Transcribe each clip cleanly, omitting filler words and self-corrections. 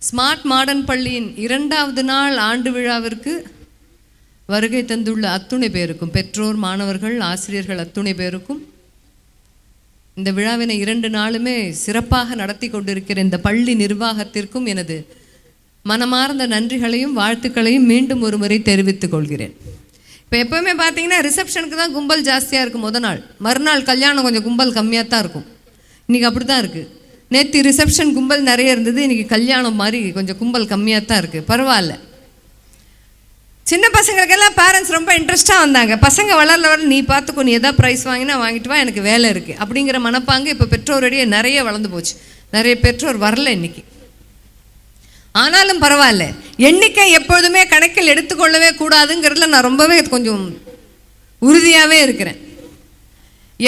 Smart modern பள்ளியின் 2வது நாள் ஆண்டு விழாவிற்கு வருகை தந்துள்ள அத்துணை பேருக்கும், பெற்றோர், மாணவர்கள், ஆசிரியர்கள் அத்துணை பேருக்கும், இந்த விழாவினை 2 நாளுமே சிறப்பாக நடத்தி கொண்டிருக்கிற இந்த பள்ளி நிர்வாகத்திற்கும் எனது மனமார்ந்த நன்றிகளையும் வாழ்த்துக்களையும் மீண்டும் ஒரு முறை தெரிவித்துக் கொள்கிறேன். இப்போ எப்போவுமே பார்த்தீங்கன்னா ரிசப்ஷனுக்கு தான் கும்பல் ஜாஸ்தியாக இருக்கும் முத நாள், மறுநாள் கல்யாணம் கொஞ்சம் கும்பல் கம்மியாக தான் இருக்கும். இன்றைக்கி அப்படி தான் இருக்குது. நேற்று ரிசப்ஷன் கும்பல் நிறைய இருந்தது, இன்றைக்கி கல்யாணம் மாதிரி கொஞ்சம் கும்பல் கம்மியாக தான் இருக்குது. பரவாயில்ல. சின்ன பசங்களுக்கெல்லாம் பேரண்ட்ஸ் ரொம்ப இன்ட்ரெஸ்ட்டாக வந்தாங்க. பசங்க வளர நீ பார்த்துக்கோ, நீ எதாவது ப்ரைஸ் வாங்கினா வாங்கிட்டு வா, எனக்கு வேலை இருக்குது அப்படிங்கிற மனப்பாங்க இப்போ பெற்றோருடைய நிறைய வளர்ந்து போச்சு. நிறைய பெற்றோர் வரல இன்னைக்கு. ஆனாலும் பரவாயில்ல, எண்ணிக்கை எப்பொழுதுமே கணக்கில் எடுத்துக்கொள்ளவே கூடாதுங்கிறதுல நான் ரொம்பவே கொஞ்சம் உறுதியாகவே இருக்கிறேன்.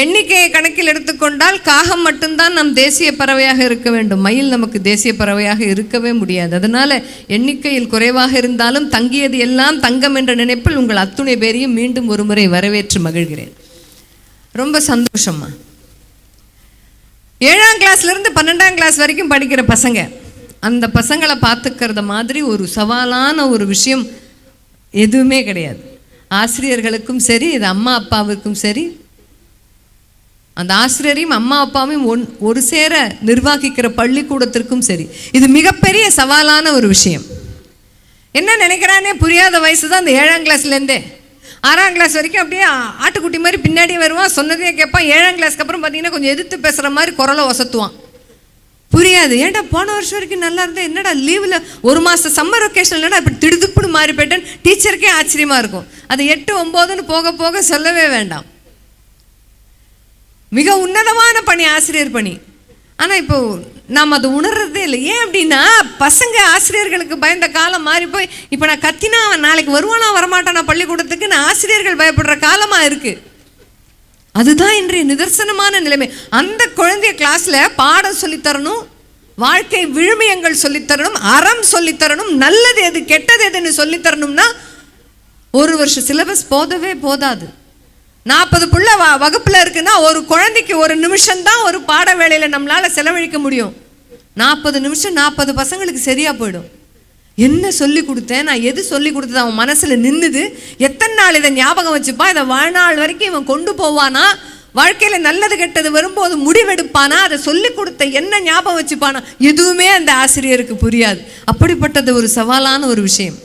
எண்ணிக்கையை கணக்கில் எடுத்துக்கொண்டால் காகம் மட்டும்தான் நம் தேசிய பறவையாக இருக்க வேண்டும், மயில் நமக்கு தேசிய பறவையாக இருக்கவே முடியாது. அதனால் எண்ணிக்கையில் குறைவாக இருந்தாலும் தங்கியது எல்லாம் தங்கம் என்ற நினைப்பில் உங்கள் அத்துணை பேரையும் மீண்டும் ஒரு முறை வரவேற்று மகிழ்கிறேன். ரொம்ப சந்தோஷமா. 7ஆம் கிளாஸ்லேருந்து 12ஆம் கிளாஸ் வரைக்கும் படிக்கிற பசங்க, அந்த பசங்களை பார்த்துக்கிறத மாதிரி ஒரு சவாலான ஒரு விஷயம் எதுவுமே கிடையாது. ஆசிரியர்களுக்கும் சரி, இது அம்மா அப்பாவுக்கும் சரி, அந்த ஆசிரியரையும் அம்மா அப்பாவையும் ஒரு சேர நிர்வகிக்கிற பள்ளிக்கூடத்திற்கும் சரி, இது மிகப்பெரிய சவாலான ஒரு விஷயம். என்ன நினைக்கிறானே புரியாத வயசு தான் இந்த 7ஆம் கிளாஸ்லேருந்தே 6ஆம் கிளாஸ் வரைக்கும் அப்படியே ஆட்டுக்குட்டி மாதிரி பின்னாடி வருவான், சொன்னதே கேட்பான். 7ஆம் கிளாஸ்க்கு அப்புறம் பார்த்தீங்கன்னா கொஞ்சம் எதிர்த்து பேசுகிற மாதிரி குரலை வசத்துவான். புரியாது. ஏன்டா போன வருஷம் வரைக்கும் நல்லா இருந்தால் என்னடா லீவில் 1 மாதம் சம்மர் வெக்கேஷன் இல்லைடா இப்படி திடுதுப்புடு மாறி போயிட்டேன். டீச்சருக்கே ஆச்சரியமாக இருக்கும். அது 8, 9ன்னு போக போக சொல்லவே வேண்டாம். மிக உன்னதமான பணி ஆசிரியர் பணி. ஆனால் இப்போ நாம் அதை உணர்றதே இல்லை. ஏன் அப்படின்னா பசங்க ஆசிரியர்களுக்கு பயந்த காலம் மாறி போய் இப்போ நான் கத்தினா அவன் நாளைக்கு வருவானா வரமாட்டானா பள்ளிக்கூடத்துக்கு நான் ஆசிரியர்கள் பயப்படுற காலமாக இருக்குது. அதுதான் இன்றைய நிதர்சனமான நிலைமை. அந்த குழந்தைய கிளாஸில் பாடம் சொல்லித்தரணும், வாழ்க்கை விழுமியங்கள் சொல்லித்தரணும், அறம் சொல்லித்தரணும், நல்லது எது கெட்டது எதுன்னு சொல்லித்தரணும்னா 1 வருஷம் சிலபஸ் போதவே போதாது. 40 புள்ள வகுப்பில் இருக்குன்னா ஒரு குழந்தைக்கு 1 நிமிஷம் தான் ஒரு பாட வேளையில் நம்மளால் செலவழிக்க முடியும். 40 நிமிஷம் 40 பசங்களுக்கு சரியாக போயிடும். என்ன சொல்லி கொடுத்தேன், நான் எது சொல்லி கொடுத்தது அவன் மனசில் நின்றுது, எத்தனை நாள் இதை ஞாபகம் வச்சுப்பா, இதை வாழ்நாள் வரைக்கும் இவன் கொண்டு போவானா, வாழ்க்கையில் நல்லது கெட்டது வரும்போது முடிவெடுப்பானா, அதை சொல்லி கொடுத்த என்ன ஞாபகம் வச்சுப்பானா, எதுவுமே அந்த ஆசிரியருக்கு புரியாது. அப்படிப்பட்டது ஒரு சவாலான ஒரு விஷயம்.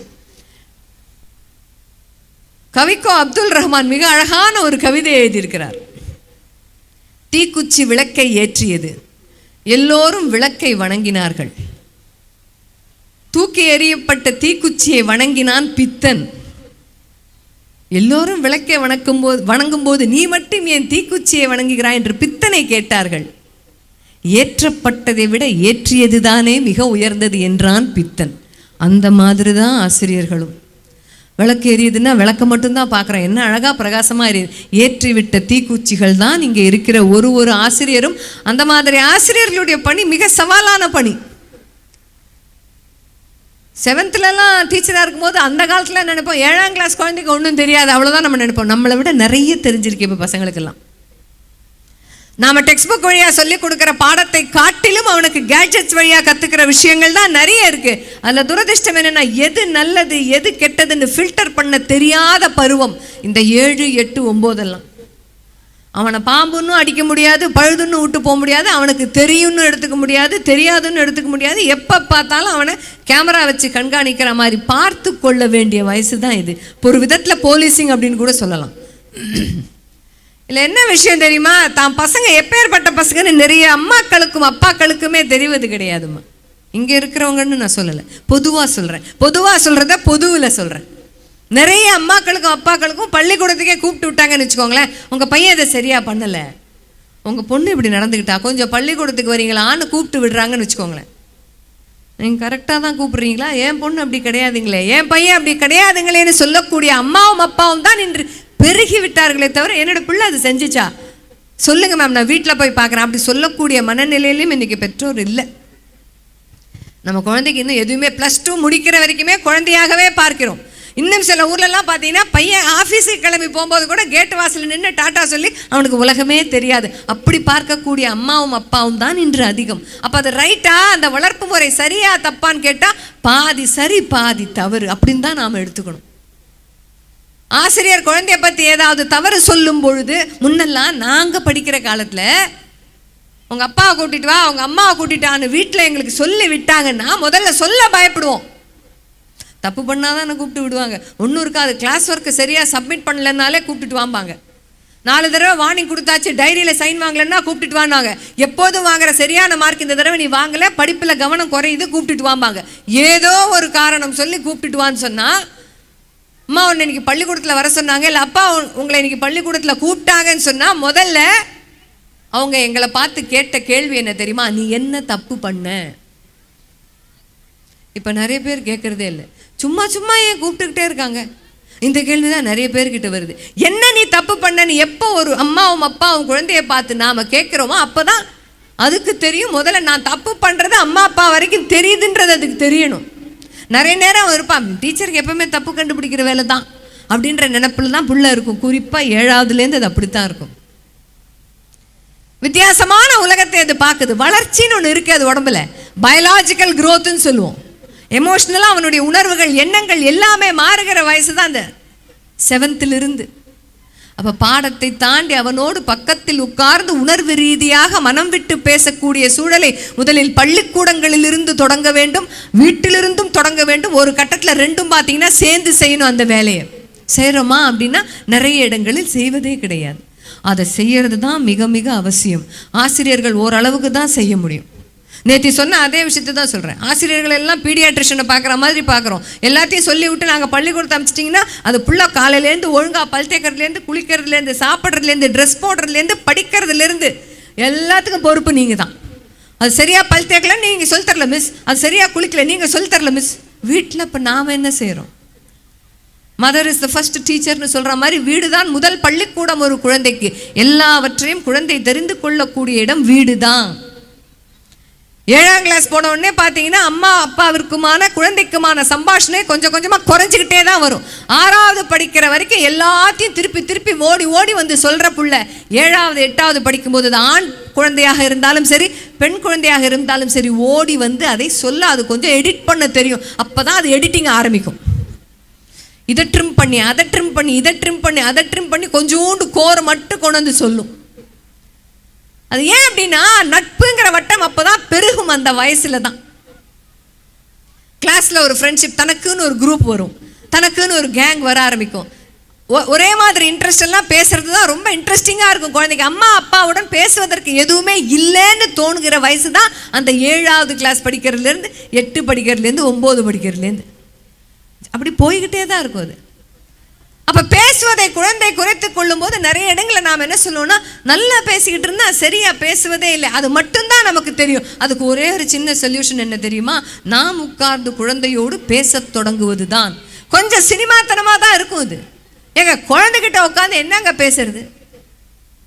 கவிக்கோ அப்துல் ரஹ்மான் மிக அழகான ஒரு கவிதை எழுதியிருக்கிறார். தீக்குச்சி விளக்கை ஏற்றியது, எல்லோரும் விளக்கை வணங்கினார்கள். தூக்கி எறியப்பட்ட தீக்குச்சியை வணங்கினான் பித்தன். எல்லோரும் விளக்கை வணங்கும் போது நீ மட்டும் ஏன் தீக்குச்சியை வணங்குகிறாய் என்று பித்தனை கேட்டார்கள். ஏற்றப்பட்டதை விட ஏற்றியதுதானே மிக உயர்ந்தது என்றான் பித்தன். அந்த மாதிரி தான் ஆசிரியர்களும். விளக்கு எரியுதுன்னா விளக்க மட்டும்தான் பார்க்குறோம், என்ன அழகாக பிரகாசமாக எரியுது. ஏற்றி விட்ட தீக்குச்சிகள் தான் இங்கே இருக்கிற ஒரு ஆசிரியரும். அந்த மாதிரி ஆசிரியர்களுடைய பணி மிக சவாலான பணி. 7th டீச்சராக இருக்கும்போது அந்த காலத்தில் நினைப்போம் 7ஆம் கிளாஸ் குழந்தைக்கு ஒன்றும் தெரியாது, அவ்வளோதான் நம்ம நினைப்போம். நம்மளை விட நிறைய தெரிஞ்சிருக்கு இப்போ பசங்களுக்கெல்லாம். நாம் டெக்ஸ்ட் புக் வழியாக சொல்லிக் கொடுக்குற பாடத்தை காட்டிலும் அவனுக்கு கேட்ஜெட்ஸ் வழியாக கற்றுக்கிற விஷயங்கள் தான் நிறைய இருக்குது. அதில் துரதிர்ஷ்டம் என்னென்னா எது நல்லது எது கெட்டதுன்னு ஃபில்டர் பண்ண தெரியாத பருவம் இந்த 7, 8, 9. அவனை பாம்புன்னு அடிக்க முடியாது, பழுதுன்னு விட்டு போக முடியாது, அவனுக்கு தெரியும்னு எடுத்துக்க முடியாது, தெரியாதுன்னு எடுத்துக்க முடியாது. எப்போ பார்த்தாலும் அவனை கேமரா வச்சு கண்காணிக்கிற மாதிரி பார்த்து கொள்ள வேண்டிய வயசு தான் இது. ஒரு விதத்தில் போலீசிங் அப்படின்னு கூட சொல்லலாம். இல்லை என்ன விஷயம் தெரியுமா, தான் பசங்க எப்பேற்பட்ட பசங்கன்னு நிறைய அம்மாக்களுக்கும் அப்பாக்களுக்குமே தெரிவது கிடையாதுமா. இங்கே இருக்கிறவங்கன்னு நான் சொல்லலை, பொதுவாக சொல்கிறத பொதுவில் சொல்கிறேன். நிறைய அம்மாக்களுக்கும் அப்பாக்களுக்கும் பள்ளிக்கூடத்துக்கே கூப்பிட்டு விட்டாங்கன்னு வச்சுக்கோங்களேன். உங்கள் பையன் இதை சரியாக பண்ணலை, உங்கள் பொண்ணு இப்படி நடந்துக்கிட்டா, கொஞ்சம் பள்ளிக்கூடத்துக்கு வரீங்களான்னு கூப்பிட்டு விடுறாங்கன்னு வச்சுக்கோங்களேன். நீங்கள் கரெக்டாக தான் கூப்பிட்றீங்களா, என் பொண்ணு அப்படி கிடையாதுங்களே, என் பையன் அப்படி கிடையாதுங்களேன்னு சொல்லக்கூடிய அம்மாவும் அப்பாவும் தான் இன்று பெருகி விட்டார்களே தவிர என்னோட பிள்ளை அது செஞ்சிச்சா சொல்லுங்க மேம், நான் வீட்டில் போய் பார்க்குறேன் அப்படி சொல்லக்கூடிய மனநிலையிலையும் இன்றைக்கி பெற்றோர் இல்லை. நம்ம குழந்தைக்கு இன்னும் எதுவுமே +2 முடிக்கிற வரைக்குமே குழந்தையாகவே பார்க்கிறோம். இன்னும் சில ஊர்லலாம் பார்த்தீங்கன்னா பையன் ஆஃபீஸுக்கு கிளம்பி போகும்போது கூட கேட்டு வாசலில் நின்று டாட்டா சொல்லி அவனுக்கு உலகமே தெரியாது. அப்படி பார்க்கக்கூடிய அம்மாவும் அப்பாவும் தான் இன்று அதிகம். அப்போ அது ரைட்டா, அந்த வளர்ப்பு முறை சரியா தப்பான்னு கேட்டால் பாதி சரி பாதி தவறு அப்படின்னு தான் நாம் எடுத்துக்கணும். ஆசிரியர் குழந்தைய பற்றி ஏதாவது தவறு சொல்லும் பொழுது, முன்னெல்லாம் நாங்கள் படிக்கிற காலத்தில் உங்கள் அப்பாவை கூட்டிட்டு வா, அவங்க அம்மாவை கூட்டிட்டான்னு வீட்டில் எங்களுக்கு சொல்லி விட்டாங்கன்னா முதல்ல சொல்ல பயப்படுவோம். தப்பு பண்ணாதான் என்னை கூப்பிட்டு விடுவாங்க. ஒன்றும் இருக்காது, கிளாஸ் ஒர்க்கு சரியாக சப்மிட் பண்ணலன்னாலே கூப்பிட்டுட்டு வாம்பாங்க. 4 தடவை வார்னிங் கொடுத்தாச்சு, டைரியில் சைன் வாங்கலன்னா கூப்பிட்டுட்டு வாங்க. எப்போதும் வாங்குற சரியான மார்க் இந்த தடவை நீ வாங்கலை, படிப்பில் கவனம் குறையுது, கூப்பிட்டுட்டு வாம்பாங்க. ஏதோ ஒரு காரணம் சொல்லி கூப்பிட்டுட்டு வான்னு சொன்னால், அம்மா உன்னை இன்னைக்கு பள்ளிக்கூடத்தில் வர சொன்னாங்க, இல்லை அப்பா உங்களை இன்னைக்கு பள்ளிக்கூடத்தில் கூப்பிட்டாங்கன்னு சொன்னால் முதல்ல அவங்க எங்களை பார்த்து கேட்ட கேள்வி என்ன தெரியுமா? நீ என்ன தப்பு பண்ண? இப்போ நிறைய பேர் கேட்குறதே இல்லை, சும்மா சும்மா ஏன் கூப்பிட்டுக்கிட்டே இருக்காங்க. இந்த கேள்வி தான் நிறைய பேர்கிட்ட வருது. என்ன நீ தப்பு பண்ணன்னு எப்போ ஒரு அம்மாவும் அப்பாவும் குழந்தைய பார்த்து நாம் கேட்குறோமோ அப்போ தான் அதுக்கு தெரியும். முதல்ல நான் தப்பு பண்ணுறது அம்மா அப்பா வரைக்கும் தெரியுதுன்றது அதுக்கு தெரியணும். நிறைய நேரம் இருப்பான், டீச்சருக்கு எப்பவுமே தப்பு கண்டுபிடிக்கிற வேலை தான் அப்படின்ற நினைப்பில் தான் புள்ள இருக்கும். குறிப்பாக 7வதுலேருந்து அது அப்படித்தான் இருக்கும். வித்தியாசமான உலகத்தை அது பார்க்குது. வளர்ச்சின்னு ஒன்று இருக்குது அது உடம்புல, பயாலாஜிக்கல் க்ரோத்துன்னு சொல்லுவோம். எமோஷ்னலாக அவனுடைய உணர்வுகள் எண்ணங்கள் எல்லாமே மாறுகிற வயசு தான் அந்த 7th. அப்போ பாடத்தை தாண்டி அவனோடு பக்கத்தில் உட்கார்ந்து உணர்வு ரீதியாக மனம் விட்டு பேசக்கூடிய சூழலை முதலில் பள்ளிக்கூடங்களிலிருந்து தொடங்க வேண்டும், வீட்டிலிருந்தும் தொடங்க வேண்டும். ஒரு கட்டத்தில் ரெண்டும் பார்த்தீங்கன்னா சேர்ந்து செய்யணும். அந்த வேலையை செய்கிறோமா அப்படின்னா நிறைய இடங்களில் செய்வதே கிடையாது. அதை செய்யறது தான் மிக மிக அவசியம். ஆசிரியர்கள் ஓரளவுக்கு தான் செய்ய முடியும். நேற்று சொன்ன அதே விஷயத்தை தான் சொல்கிறேன். ஆசிரியர்கள் எல்லாம் பீடியாட்ரிஷனை பார்க்குற மாதிரி பார்க்குறோம். எல்லாத்தையும் சொல்லி விட்டு நாங்கள் பள்ளிக்கூடத்தை அமைச்சிட்டிங்கன்னா அது ஃபுல்லாக காலையிலேருந்து ஒழுங்காக பல் தேக்கிறதுலேருந்து, குளிக்கிறதுலேருந்து, சாப்பிட்றதுலேருந்து, ட்ரெஸ் போடுறதுலேருந்து, படிக்கிறதுலேருந்து எல்லாத்துக்கும் பொறுப்பு நீங்கள் தான். அது சரியாக பல் தேக்கல நீங்கள் சொல்லித்தரல மிஸ், அது சரியாக குளிக்கல நீங்கள் சொல்லித்தரல மிஸ். வீட்டில் இப்போ நாம் என்ன செய்கிறோம்? மதர் இஸ் த ஃபர்ஸ்ட் டீச்சர்னு சொல்கிற மாதிரி வீடு தான் முதல் பள்ளிக்கூடம் ஒரு குழந்தைக்கு. எல்லாவற்றையும் குழந்தை தெரிந்து கொள்ளக்கூடிய இடம் வீடு தான். 7ஆம் கிளாஸ் போன உடனே பார்த்தீங்கன்னா அம்மா அப்பாவிற்குமான குழந்தைக்குமான சம்பாஷணை கொஞ்சம் கொஞ்சமாக குறைஞ்சிக்கிட்டே தான் வரும். 6வது படிக்கிற வரைக்கும் எல்லாத்தையும் திருப்பி திருப்பி ஓடி ஓடி வந்து சொல்கிற புள்ள 7வது 8வது படிக்கும்போது அது ஆண் குழந்தையாக இருந்தாலும் சரி பெண் குழந்தையாக இருந்தாலும் சரி ஓடி வந்து அதை சொல்ல அது கொஞ்சம் எடிட் பண்ண தெரியும். அப்போ தான் அது எடிட்டிங் ஆரம்பிக்கும். இதை ட்ரிம் பண்ணி அதை ட்ரிம் பண்ணி இதை ட்ரிம் பண்ணி அதை ட்ரிம் பண்ணி கொஞ்சோண்டு கோரை மட்டும் கொண்டு வந்து சொல்லும். அது ஏன் அப்படின்னா நட்புங்கிற வட்டம் அப்போதான் பெருகும். அந்த வயசுல தான் கிளாஸ்ல ஒரு ஃப்ரெண்ட்ஷிப், தனக்குன்னு ஒரு குரூப் வரும், தனக்குன்னு ஒரு கேங் வர ஆரம்பிக்கும். ஒரே மாதிரி இன்ட்ரெஸ்ட் எல்லாம் பேசுறது தான் ரொம்ப இன்ட்ரெஸ்டிங்காக இருக்கும் குழந்தைக்கு. அம்மா அப்பாவுடன் பேசுவதற்கு எதுவுமே இல்லைன்னு தோணுகிற வயசு தான் அந்த 7வது கிளாஸ் படிக்கிறதுலேருந்து 8 படிக்கிறதுலேருந்து 9 படிக்கிறதுலேருந்து அப்படி போய்கிட்டே தான் இருக்கும் அது. அப்போ பேசுவதை குழந்தை குறைத்து கொள்ளும் போது நிறைய இடங்களில் நாம் என்ன சொல்லுவோம்னா, நல்லா பேசிக்கிட்டு இருந்தால் சரியாக பேசுவதே இல்லை, அது மட்டும்தான் நமக்கு தெரியும். அதுக்கு ஒரே ஒரு சின்ன சொல்யூஷன் என்ன தெரியுமா? நாம் உட்கார்ந்து குழந்தையோடு பேச தொடங்குவது தான். கொஞ்சம் சினிமாத்தனமாக தான் இருக்கும் இது. எங்க குழந்தைகிட்ட உட்காந்து என்னங்க பேசுறது?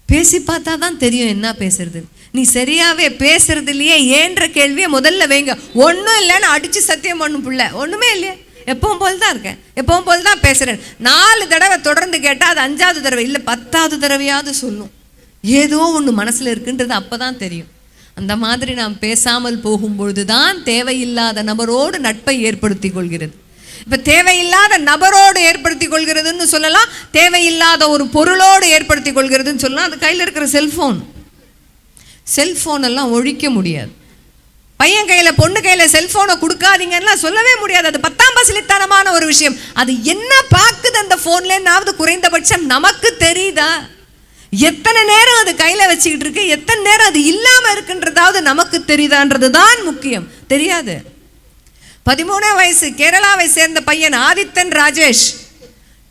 பேசி பார்த்தா தான் தெரியும் என்ன பேசுறது. நீ சரியாகவே பேசுறது இல்லையே ஏன்ற கேள்வியை முதல்ல வைங்க. ஒன்றும் இல்லைன்னு அடித்து சத்தியம் பண்ணும் பிள்ளை, ஒன்றுமே இல்லையே, எப்பவும் போல் தான் இருக்கேன், எப்பவும் போல் தான் பேசுகிறேன். 4 தடவை தொடர்ந்து கேட்டால் அது 5வது தடவை இல்லை 10வது தடவையாவது சொல்லும். ஏதோ ஒன்று மனசில் இருக்குன்றது அப்போ தான் தெரியும். அந்த மாதிரி நாம் பேசாமல் போகும்பொழுது தான் தேவையில்லாத நபரோடு நட்பை ஏற்படுத்தி கொள்கிறது. இப்போ தேவையில்லாத நபரோடு ஏற்படுத்தி கொள்கிறதுன்னு சொல்லலாம், தேவையில்லாத ஒரு பொருளோடு ஏற்படுத்தி கொள்கிறதுன்னு சொல்லலாம். அது கையில் இருக்கிற செல்ஃபோன் எல்லாம் ஒழிக்க முடியாது. பையன் கையில் பொண்ணு கையில் செல்ஃபோனை கொடுக்காதீங்கன்னா சொல்லவே முடியாது. அது 10ஆம் பசிலித்தனமான ஒரு விஷயம். அது என்ன பார்க்குது அந்த ஃபோன்லேன்னாவது குறைந்தபட்சம் நமக்கு தெரியுதா? எத்தனை நேரம் அது கையில் வச்சுக்கிட்டு இருக்கு, எத்தனை நேரம் அது இல்லாமல் இருக்குன்றதாவது நமக்கு தெரியுதான்றது தான் முக்கியம். தெரியாது. 13 வயசு கேரளாவை சேர்ந்த பையன் ஆதித்தன் ராஜேஷ்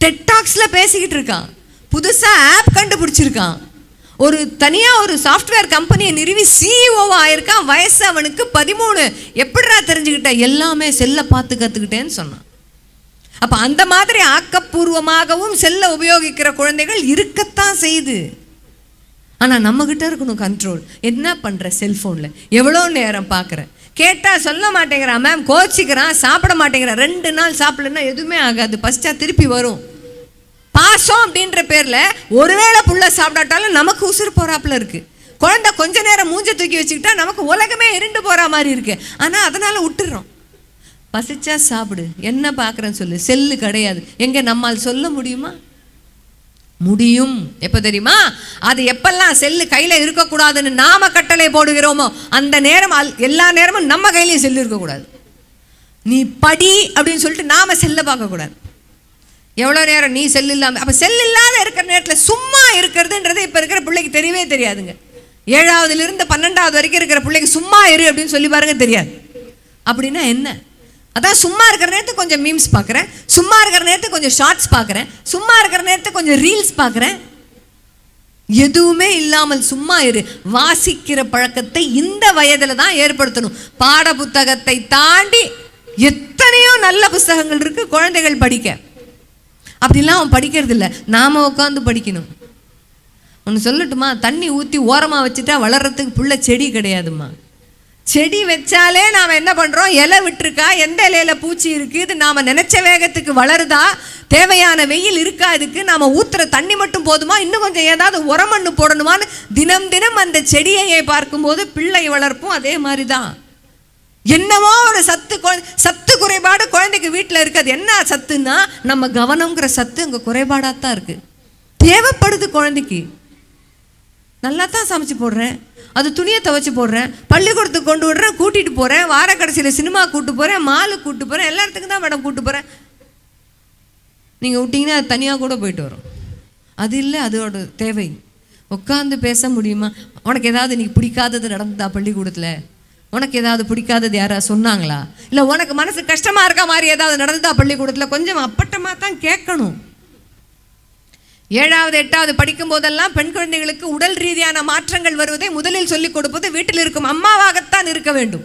டெக்டாக்ஸில் பேசிக்கிட்டு இருக்கான். புதுசாக ஆப் கண்டுபிடிச்சிருக்கான். ஒரு தனியாக ஒரு சாஃப்ட்வேர் கம்பெனியை நிறுவி சிஇஓவாக ஆயிருக்கான். வயசு அவனுக்கு 13. எப்படிடா தெரிஞ்சுக்கிட்ட? எல்லாமே செல்லை பார்த்து கற்றுக்கிட்டேன்னு சொன்னான். அப்போ அந்த மாதிரி ஆக்கப்பூர்வமாகவும் செல்லை உபயோகிக்கிற குழந்தைகள் இருக்கத்தான் செய்யுது. ஆனால் நம்மக்கிட்ட இருக்கணும் கண்ட்ரோல். என்ன பண்ணுற செல்ஃபோனில், எவ்வளோ நேரம் பார்க்குறேன், கேட்டால் சொல்ல மாட்டேங்கிறான் மேம், கோச்சிக்கிறான், சாப்பிட மாட்டேங்கிறான். 2 நாள் சாப்பிடலன்னா எதுவுமே ஆகாது, பசிச்சா திருப்பி வரும். பாசம் அப்படின்ற பேரில் ஒருவேளை புள்ள சாப்பிடாட்டாலும் நமக்கு உசுறு போகிறாப்புல இருக்குது. குழந்தை கொஞ்ச நேரம் மூஞ்ச தூக்கி வச்சுக்கிட்டா நமக்கு உலகமே இருண்டு போகிற மாதிரி இருக்கு. ஆனால் அதனால் விட்டுடுறோம். பசிச்சா சாப்பிடு, என்ன பார்க்குறேன்னு சொல்லு, செல்லு கிடையாது. எங்கே நம்மால் சொல்ல முடியுமா? முடியும். எப்போ தெரியுமா? அது எப்பெல்லாம் செல்லு கையில் இருக்கக்கூடாதுன்னு நாம கட்டளை போடுகிறோமோ அந்த நேரம், எல்லா நேரமும் நம்ம கையிலையும் செல்லு இருக்கக்கூடாது. நீ படி அப்படின்னு சொல்லிட்டு நாம செல்ல பார்க்கக்கூடாது. எவ்வளோ நேரம் நீ செல்லு இல்லாமல், அப்போ செல் இல்லாத இருக்கிற நேரத்தில் சும்மா இருக்கிறதுன்றது இப்போ இருக்கிற பிள்ளைக்கு தெரியவே தெரியாதுங்க. 7ஆவதுலேருந்து 12ஆவது வரைக்கும் இருக்கிற பிள்ளைக்கு சும்மா இரு அப்படின்னு சொல்லி பாருங்க, தெரியாது. அப்படின்னா என்ன? அதான் சும்மா இருக்கிற நேரத்துக்கு கொஞ்சம் மீம்ஸ் பார்க்குறேன், சும்மா இருக்கிற நேரத்துக்கு கொஞ்சம் ஷார்ட்ஸ் பார்க்குறேன், சும்மா இருக்கிற நேரத்துக்கு கொஞ்சம் ரீல்ஸ் பார்க்குறேன். எதுவுமே இல்லாமல் சும்மா இரு. வாசிக்கிற பழக்கத்தை இந்த வயதில் தான் ஏற்படுத்தணும். பாட புத்தகத்தை தாண்டி எத்தனையோ நல்ல புத்தகங்கள் இருக்கு குழந்தைகள் படிக்க. அப்படிலாம் அவன் படிக்கிறது இல்லை, நாம உட்காந்து படிக்கணும். ஒன்று சொல்லட்டுமா, தண்ணி ஊற்றி ஓரமாக வச்சுட்டா வளர்கிறதுக்கு புள்ள செடி கிடையாதுமா. செடி வச்சாலே நாம் என்ன பண்ணுறோம், இலை விட்டுருக்கா, எந்த இலையில் பூச்சி இருக்குது, இது நாம் நினச்ச வேகத்துக்கு வளருதா, தேவையான வெயில் இருக்கா, இதுக்கு நாம் ஊற்றுற தண்ணி மட்டும் போதுமா, இன்னும் கொஞ்சம் ஏதாவது உரமண்ணு போடணுமான்னு தினம் தினம் அந்த செடியை பார்க்கும்போது பிள்ளை வளர்ப்பும் அதே மாதிரி தான். என்னவோ ஒரு சத்து குறைபாடு குழந்தைக்கு வீட்டில் இருக்குது. என்ன சத்துன்னா நம்ம கவனம்ங்கிற சத்து அங்கே குறைபாடாக தான் இருக்குது. தேவைப்படுது குழந்தைக்கு. நல்லா தான் சமைச்சு போடுறேன், அது துணியை துவைச்சி போடுறேன், பள்ளிக்கூடத்துக்கு கொண்டு விடுறேன், கூட்டிகிட்டு போகிறேன், வார கடைசியில் சினிமா கூப்பிட்டு போகிறேன், மாலுக்கு கூப்பிட்டு போகிறேன், எல்லா இடத்துக்கும் தான் மேடம் கூப்பிட்டு போகிறேன். நீங்கள் விட்டிங்கன்னா அது தனியாக கூட போயிட்டு வரும். அது இல்லை அதோட தேவை. உட்காந்து பேச முடியுமா? உனக்கு ஏதாவது இன்னைக்கு பிடிக்காதது நடந்ததா பள்ளிக்கூடத்தில்? உனக்கு ஏதாவது பிடிக்காதது யாராவது சொன்னாங்களா? இல்லை உனக்கு மனசு கஷ்டமாக இருக்க மாதிரி ஏதாவது நடந்ததா பள்ளிக்கூடத்தில்? கொஞ்சம் அப்பட்டமாக தான் கேட்கணும். 7ஆவது 8ஆவது படிக்கும் போதெல்லாம் பெண் குழந்தைகளுக்கு உடல் ரீதியான மாற்றங்கள் வருவதை முதலில் சொல்லிக் கொடுப்பது வீட்டில் இருக்கும் அம்மாவாகத்தான் இருக்க வேண்டும்.